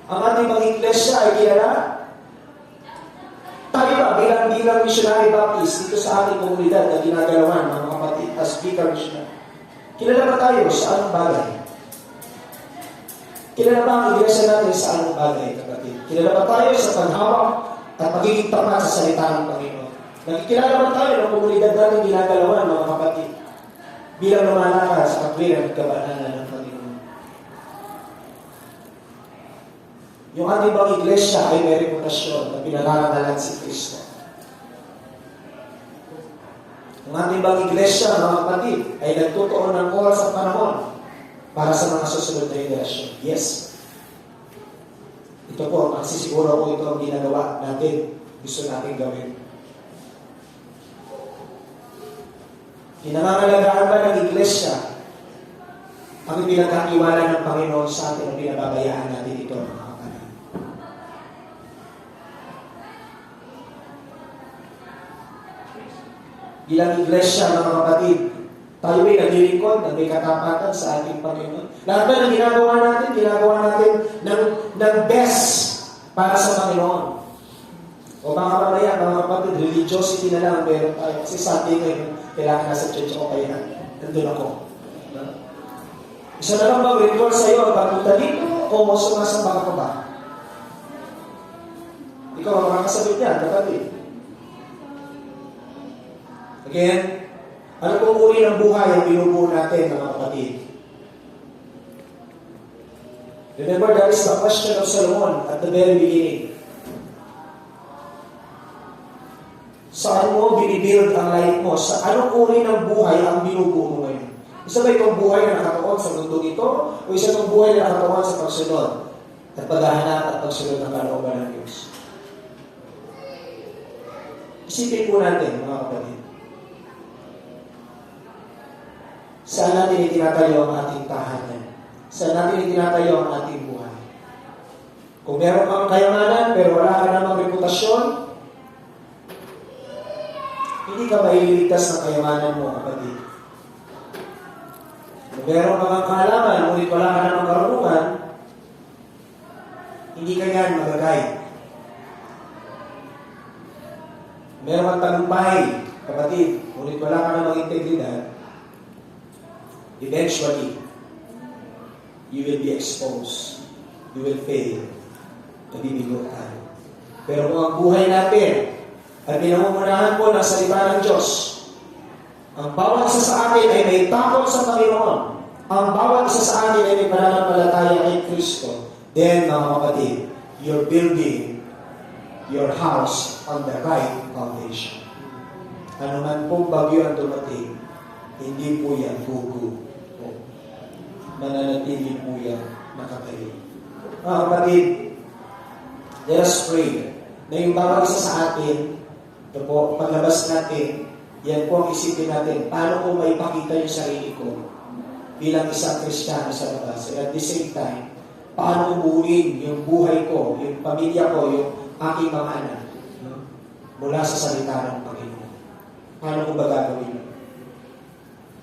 Ang ating mga iglesia ay kilala. Tayo ba bilang missionary Baptist dito sa ating komunidad na ginagalawan, mga kapatid, as speaker missionary? Kilala ba tayo sa anong bagay? Kilala ba ang iglesia natin sa anong bagay, kapatid? Kilala ba tayo sa paghawak at magiging tapat sa salita ng Panginoon? Nakikilala ba tayo ng komunidad natin ginagalawan, mga kapatid, bilang lumalakad sa katwiran at kabanalan ng Panginoon? Yung ating bang iglesia ay may reputasyon na pinangarangalan si Kristo. Ang ating bang iglesia, mga kapatid, ay nagtutuon ng oras at panahon para sa mga susunod na henerasyon. Yes. Ito po, magsisiguro ko ito ang ginagawa natin. Gusto natin gawin. Pinangangalagaan ba ng iglesia ang pinagkatiwala ng Panginoon sa atin na pinababayaan natin ito, mga kapatid? Bilang iglesia, mga kapatid, tayo ay naglilingkod na may katapatan sa ating Panginoon. Lahat na ng ginagawa natin ng best para sa Panginoon. O baka mamaya, mga kapatid, religiosity na lang ang meron tayo. Kasi Sunday ngayon, kailangan nasa church ako, kaya nandun ako. Isa na lang bang ritual sa iyo ang pagpunta dito o sumasamba ka ba? Ikaw ang makakasagot niya, kapatid. Again, ano pong uri ng buhay ang binubuo natin, mga kapatid? Remember, that is the question of Solomon at the very beginning. Saan mo binibuild ang life mo? Sa anong uri ng buhay ang binubuo mo ngayon? Isa ba itong buhay na nakatuon sa mundo ito? O isa itong buhay na nakatuon sa pagsunod at paghahanap at pagsunod ng kalooban ng Diyos? Isipin po natin, mga kapatid. Saan natin itinatayo ang ating tahanan? Saan natin itinatayo ang ating buhay? Kung meron kang kayamanan pero wala ka namang reputasyon, hindi ka mailigtas ng kayamanan mo, kapatid. Kung meron ka mga kaalaman, ngunit wala ka namang karunungan, hindi ka yan magagay. Meron kang tagumpay, kapatid, ngunit wala ka namang integridad, eventually, you will be exposed. You will fail. Nabibigo tayo. Pero kung ang buhay natin ay pinamumunahan po ng salita ng Diyos, ang bawat isa sa atin ay may takot sa Panginoon. Ang bawat isa sa atin ay may pananampalataya kay Kristo. Then, mga kapatid, you're building your house on the right foundation. Ano man pong bagyo ang dumating, hindi po yan gugu. Mananatili po yan nakatayo. Mga kapatid, let us pray na yung bawat isa sa atin, ito po, paglabas natin, yan po ang isipin natin, paano ko maipakita yung sarili ko bilang isang Kristiyano sa labas. And at the same time, paano buuin yung buhay ko, yung pamilya ko, yung aking mga anak, mula sa salita ng Panginoon. Paano ko ba gagawin yun?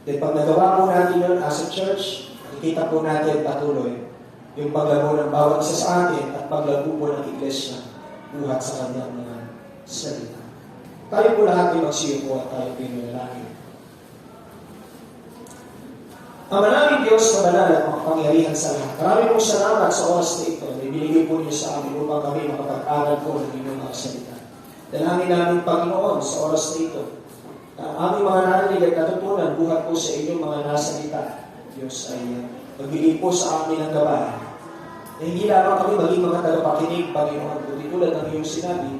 Then pag nagawa po natin yun as a church, nakikita po natin patuloy yung paglago ng bawat isa sa atin at paglago po ng iglesia buhat sa kanyang mga salita. Tayo po lahat ay magsiyuko at tayo pinulangin. Ama namin Diyos na banal at makapangyarihan sa lahat. Maraming pong salamat sa oras na ito na ibinigay po niyo sa amin upang kami makapag-aral po ng inyong mga salita. Dalangin namin Panginoon sa oras na ito na ang aming mga narinig at natutunan buhat po sa inyong mga nasalita. Diyos ay magbigay po sa amin ng gabay. Na hindi lamang kami maging mga tagapakinig, Panginoon, kundi tulad ng iyong sinabi,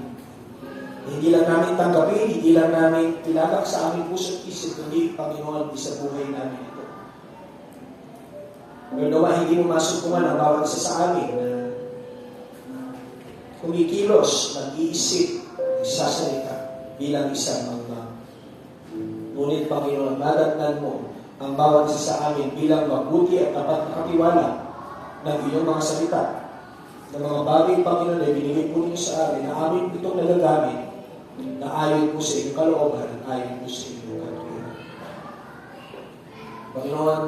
hindi lang namin tanggapin, hindi lang namin ilagak sa aming puso't isip, kundi Panginoon, sa buhay namin ito. Pero nawa, hindi mo masukungan ang bawat isa sa amin na kumikilos, nag-iisip, nagsasalita bilang isang mga. Ngunit, Panginoon, madatnan mo ang bawat isa sa amin bilang mabuti at tapat na katiwala ng iyong mga salita. Ng mga bagay, Panginoon, ay binigay po niyo sa amin na amin itong nagagamit na ayon po sa inyong kalooban at ayon po sa inyong katuwiran. Panginoon,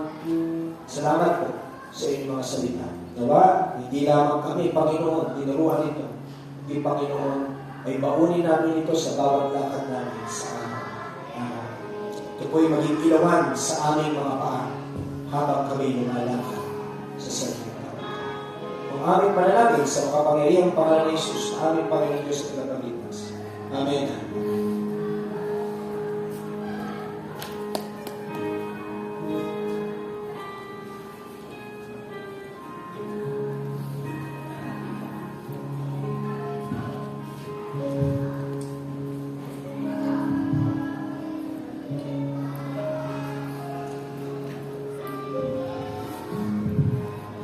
salamat po sa inyong mga salita. Nawa, hindi lamang kami, Panginoon, dinaruhan ito. Hindi, Panginoon, ay baunin namin ito sa bawat lakad namin sa araw. Ito po'y maging ilawan sa aming mga paa habang kami lumalakad sa salita. Ang aming panalangin sa makapangyarihang pangalan ni Jesus na aming Panginoon Diyos at Tagapagligtas. Amen.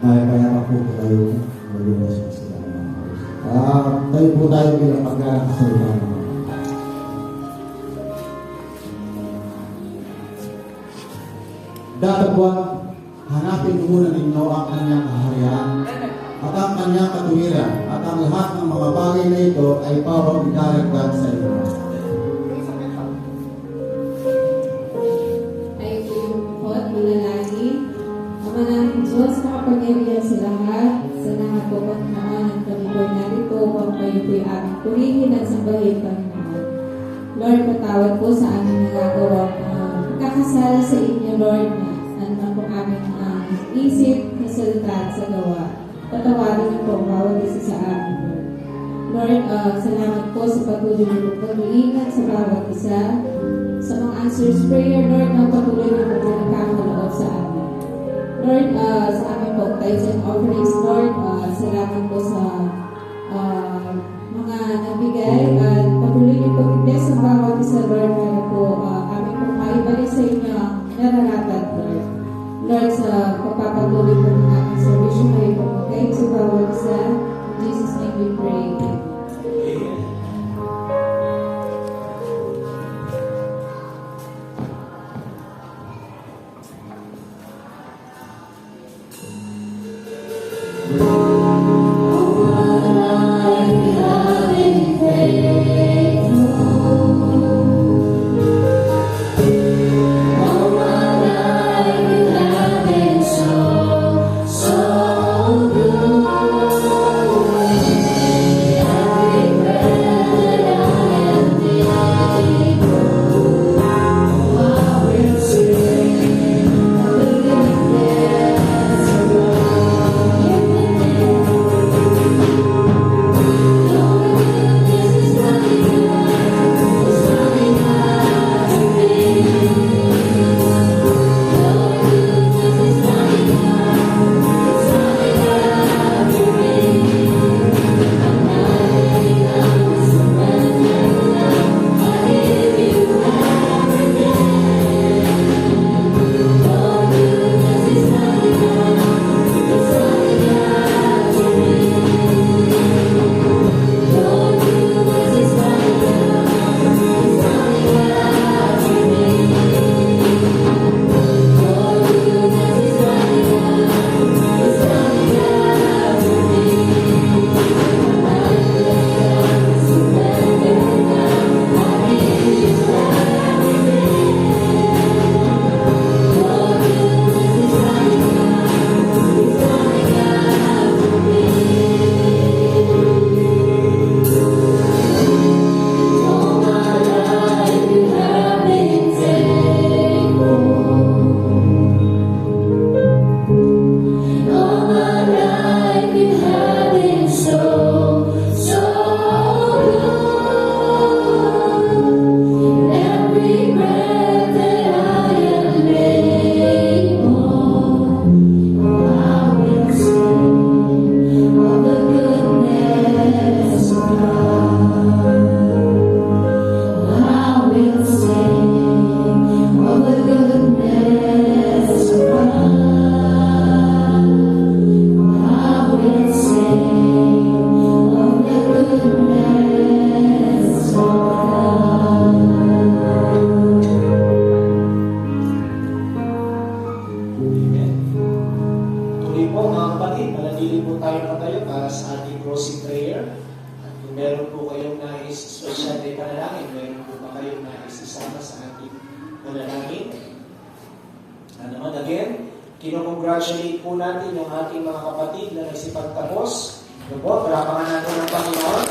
Kaya po tayo maluwas sa sila ng mga kausap. Tayo po tayo bilang pagkakas sa sila ng mga datagwan, hanapin muna ninyo ang kanyang kaharian at ang kanyang katuwiran at ang lahat ng mga bagay na ito ay pawang idaragdag sa inyo. Ay lingkod, manalangin. Ama namin Diyos, makapangyarihan sa lahat po pagkakanan kami po narito upang kayo po'y aming purihin at sambahin, Panginoon. Lord, patawad po sa aming nagagawa pagkakasala sa inyo, Lord, na naman po aming isip, na salita at sa gawa. Patawarin niyo po ang bawat isa sa amin, Lord. Lord, salamat po sa patuloy na pag-iingat sa bawat isa. Sa mga answers prayer, Lord, na patuloy na pagkakamaloob sa amin. Lord, sa aming po tithes and offerings, Lord, salamat po sa mga nabigay at patuloy niyo pag-bless ang bawat isa, Lord, para po aming po maibalik sa inyo ang nararatad, Lord. Lord, sa pagpapatuloy po ng aming salvation, kayo po magkain sa bawat isa. In Jesus' name we pray. All my life you have been again, kinukongratulate po natin yung ating mga kapatid na nagsipagtapos. Ano po, palapakan natin ng Panginoon.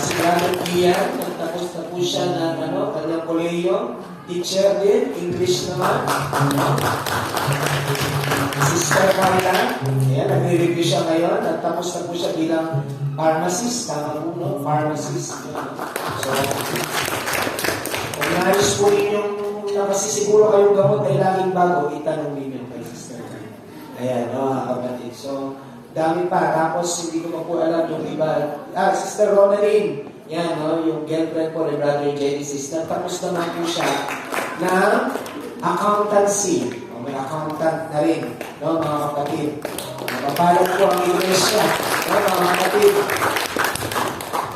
Si Brother Ian, nagtapos na po siya ng kanyang kolehiyo. Teacher din, English naman. Sister Carla, ayan, nagre-review siya ngayon. Nagtapos na po siya bilang pharmacist. Tama po, no? Pharmacist. So, kung nais po ninyong nakasisiguro kayong gamot ay laging bago, itanong ninyo kay Sister Carla. Ayan, mga kapatid. So, dami pa. Tapos, hindi ko pa po alam yung iba. Sister Ronaline. Yan, yung girlfriend po ni Brother Genesis. Nagtapos naman po siya ng accountancy. May accountant na rin, no, mga kapatid. Napapalad po ang iglesia, no, mga kapatid.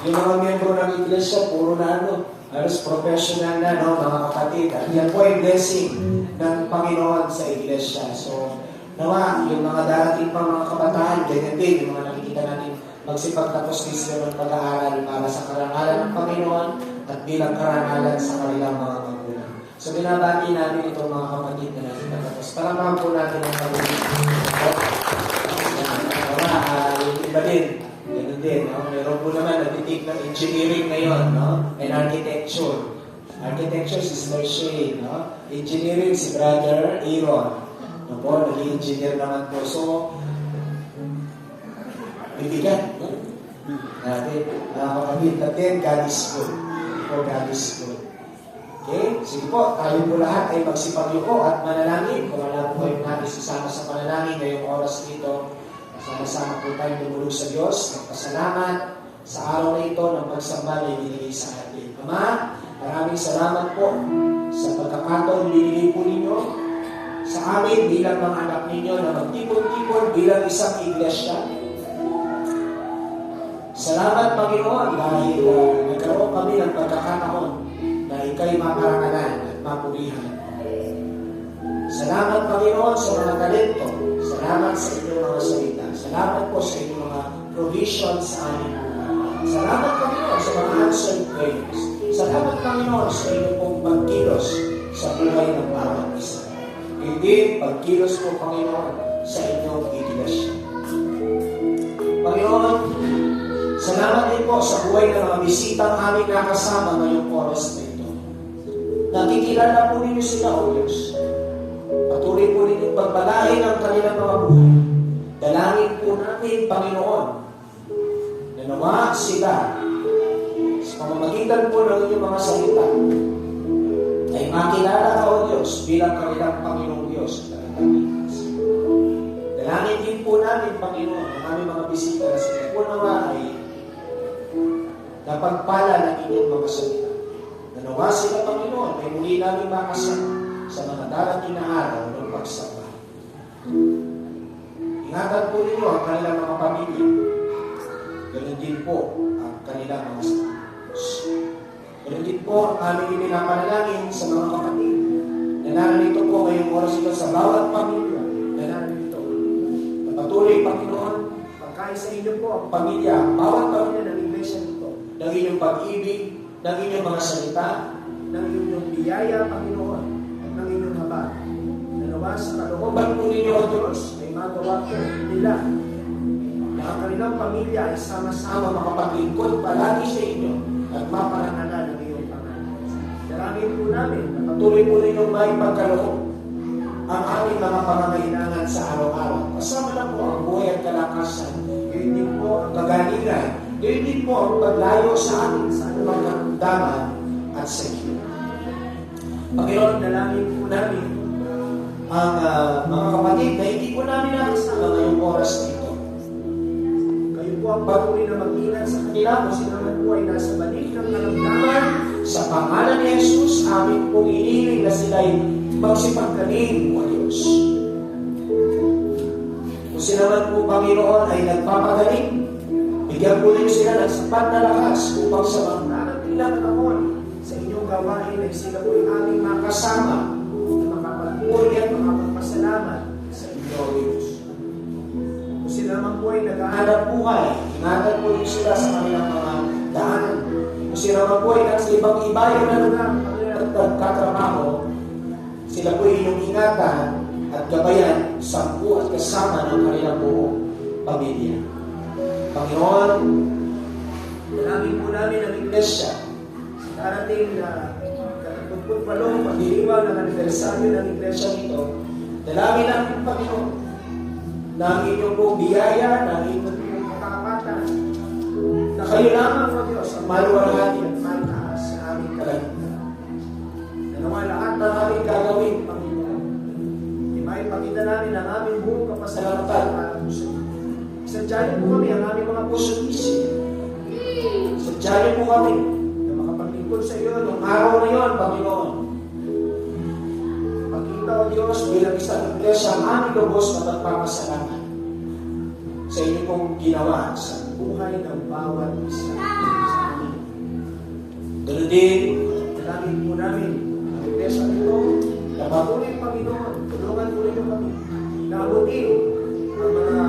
Yung mga miyembro ng iglesia, puro na halos professional na, no, mga kapatid. At yan po ay blessing ng Panginoon sa iglesia. So, nawa, yung mga darating pa mga kabataan, ganyan din, yung mga nakikita natin magsipagtapos din sila ng pag-aaral para sa karangalan ng Panginoon at bilang karangalan sa kanilang mga magulang. So, binabati natin itong mga kapatid na nagsipagtapos. Palamahan po natin ang Panginoon. Yung iba din, ganun din. No? Meron po naman nagtitig ng engineering ngayon, no? And architecture. Architecture, Sister Shane. No? Engineering, si Brother Aaron. No po, nag-engineer naman po. So, bibigan. No? Natin, mga kapatid natin, God is good. O God is good. Okay? Sige po, tayo po lahat ay magsipagyuko at manalangin. Kung wala po kayong natin sasama sa panalangin ngayong oras dito, sama-sama po tayo lumulog sa Diyos. Nagpasalamat sa araw na ito ng pagsamba na ibinigay sa atin. Ama, maraming salamat po sa pagkakataon binigay po ninyo sa amin bilang mga anak ninyo na magtipon-tipon bilang isang iglesia. Salamat, Panginoon, dahil nagkaroon kami ng pagkakataon na ikaw'y maparangalan at mapurihan. Salamat, Panginoon, sa mga talento. Salamat sa inyong mga salita. Salamat po sa inyong mga provision sa amin. Salamat, Panginoon, sa mga answered prayers. Salamat, Panginoon, sa inyong pong pagkilos sa buhay ng bawat isa. Hindi pagkilos po, Panginoon, sa inyong iglesia. Panginoon, salamat din po sa buhay ng mga bisitang aming nakasama ngayong oras na ito. Nakikilala po ninyo sila, O Diyos. Patuloy po ninyo pagbalahin ang kanilang mga buhay. Dalangin po natin, Panginoon, na nawa sila sa pamamagitan po ng inyong mga salita ay makilala ka, O Diyos, bilang kanilang Panginoong Diyos at kanilang dalangin din po namin, Panginoon, ang aming mga bisita na sila po nawa ay napagpala ng inyong mga salita. Nanawa sila, Panginoon, ay muli namin makasama sa mga darating na araw ng pagsamba. Ingatan po ninyo ang kanilang mga pamilya. Ganun din po ang kanilang mga sakitos. Ganun din po ang aming ipinapanalangin sa mga kapatid. Nananalito po ngayong oras ito sa bawat pamilya. Nananalito. Patuloy, Panginoon, pagkain sa inyo po ang pamilya, bawat pamilya ng iglesia nito, ng inyong pag-ibig, ng inyong mga salita, ng inyong biyaya, Panginoon, at ng inyong habag. Nanawa sa kalooban po ninyo, O Diyos, ay magawa po nila na ang kanilang pamilya ay sama-sama makapaglingkod palagi sa inyo at maparangalan ng iyong pangalan. Dalangin po namin na patuloy po ninyong may pagkaloob ang aming mga pangangailangan sa araw-araw. Kasama na po ang buhay at kalakasan. Ngayon din po ang kagalingan. Ngayon din po ang paglayo sa amin sa anumang karamdaman at sakit. Panginoon, dalangin po namin ang mga kapatid na hindi po namin nakasama ngayong oras dito. Kayo po ang patuloy na mag-ingat sa kanila kung sila man po ay nasa balik ng karamdaman. Sa pangalan ni Jesus, amin pong iniling na sila'y magsipagkaling, O Diyos. Kung sila man po, Panginoon, ay nagpapagaling, bigyan po rin sila ng sapat na lakas upang sa mga narating kahon sa inyong gawain ay sila po ay aming makasama na makapagpuri at makapagpasalamat sa inyo, O Diyos. Kung sila naman po ay naghahanap buhay, ingatan po rin sila sa kanilang mga daanan. Kung sila naman po ay nasa ibang ibayo na nagkatrabaho, sila po ay inyong ingatan at gabayan, sampu at kasama ng kanilang buong pamilya. Panginoon, dalangin po namin ang iglesia sa darating na kataputput-palong pagdiriwang ng anibersaryo ng iglesia nito. Dalangin namin, Panginoon, na ang inyong pong biyaya, na ang inyong pong kakapatan, na kayo lamang, O Diyos, ang maluwalhati at may taas sa aming kalagitnaan. Na naman lahat ng aming gagawin, Panginoon, may pakita namin ang aming buong kapasalamatan para po sa inyo. Sadyanin po kami ang aming mga puso at isip. Sadyanin po kami na makapaglingkod sa iyo noong araw na yon, Panginoon. Pakita, O Diyos, bilang isang iglesia ang aming lubos na pagpapasalamat sa inyo pong ginawa sa buhay ng bawat isa sa amin. Ganun din, dalangin po namin ang iglesia nito na patuloy, Panginoon, tulungan po ninyo kami na abutin ang mga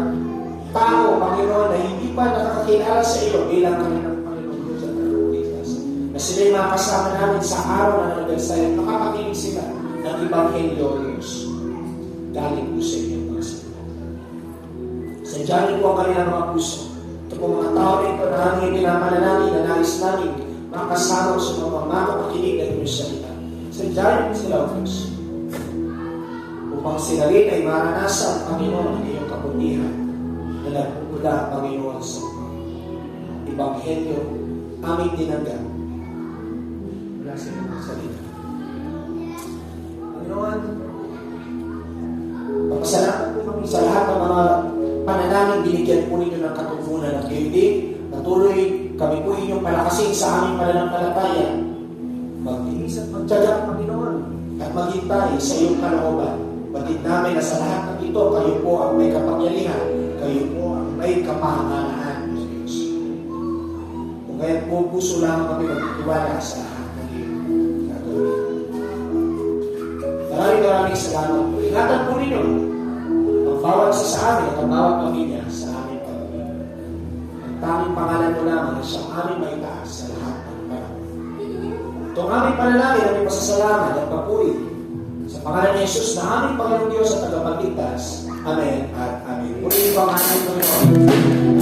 tao, Panginoon, na hindi pa nakakakilala sa iyo bilang kanilang Panginoon Diyos at Tagapagligtas. Na sila'y makasama namin sa araw na nag-alsay at makapakinig sila ng Ebanghelyo o Diyos. Galing po sa inyo mga salita. Sadyanin po ang kanilang mga puso. Ito po mga tao na ito na aming pinapanalangin na nais namin makasama sa mga makapakinig ng inyong salita. Sadyanin po sila, O Diyos, upang sila rin ay maranasan, Panginoon, ang iyong kabutihan na nagpupula, Panginoon, sa Ebanghelyo aming tinanggap mula sa iyong salita. Panginoon, papasalamat po kami sa lahat ng mga panalangin binigyan po ninyo ng katugunan at kayo din. Patuloy kami po inyong palakasin sa aming pananampalataya. Magtiis at magtiyaga, Panginoon, at maghintay sa iyong kalooban. Batid namin na sa lahat ng ito, kayo po ang may kapangyarihan, kayo po ang may kapahamanan ng Diyos. Kung kaya po puso lang kami magtitiwala sa lahat ng iyong gagawin. Maraming salamat po. Ingatan po ninyo ang bawat isa sa amin at ang bawat pamilya sa aming pamilya. Ang tanging pangalan mo lamang ay siyang aming maitaas sa lahat ng panahon. Itong aming panalangin, aming pasasalamat at papuri sa pangalan ni Jesus na aming Panginoon Diyos at Tagapagligtas. Amen at Amen. Purihin po ang aming Panginoon.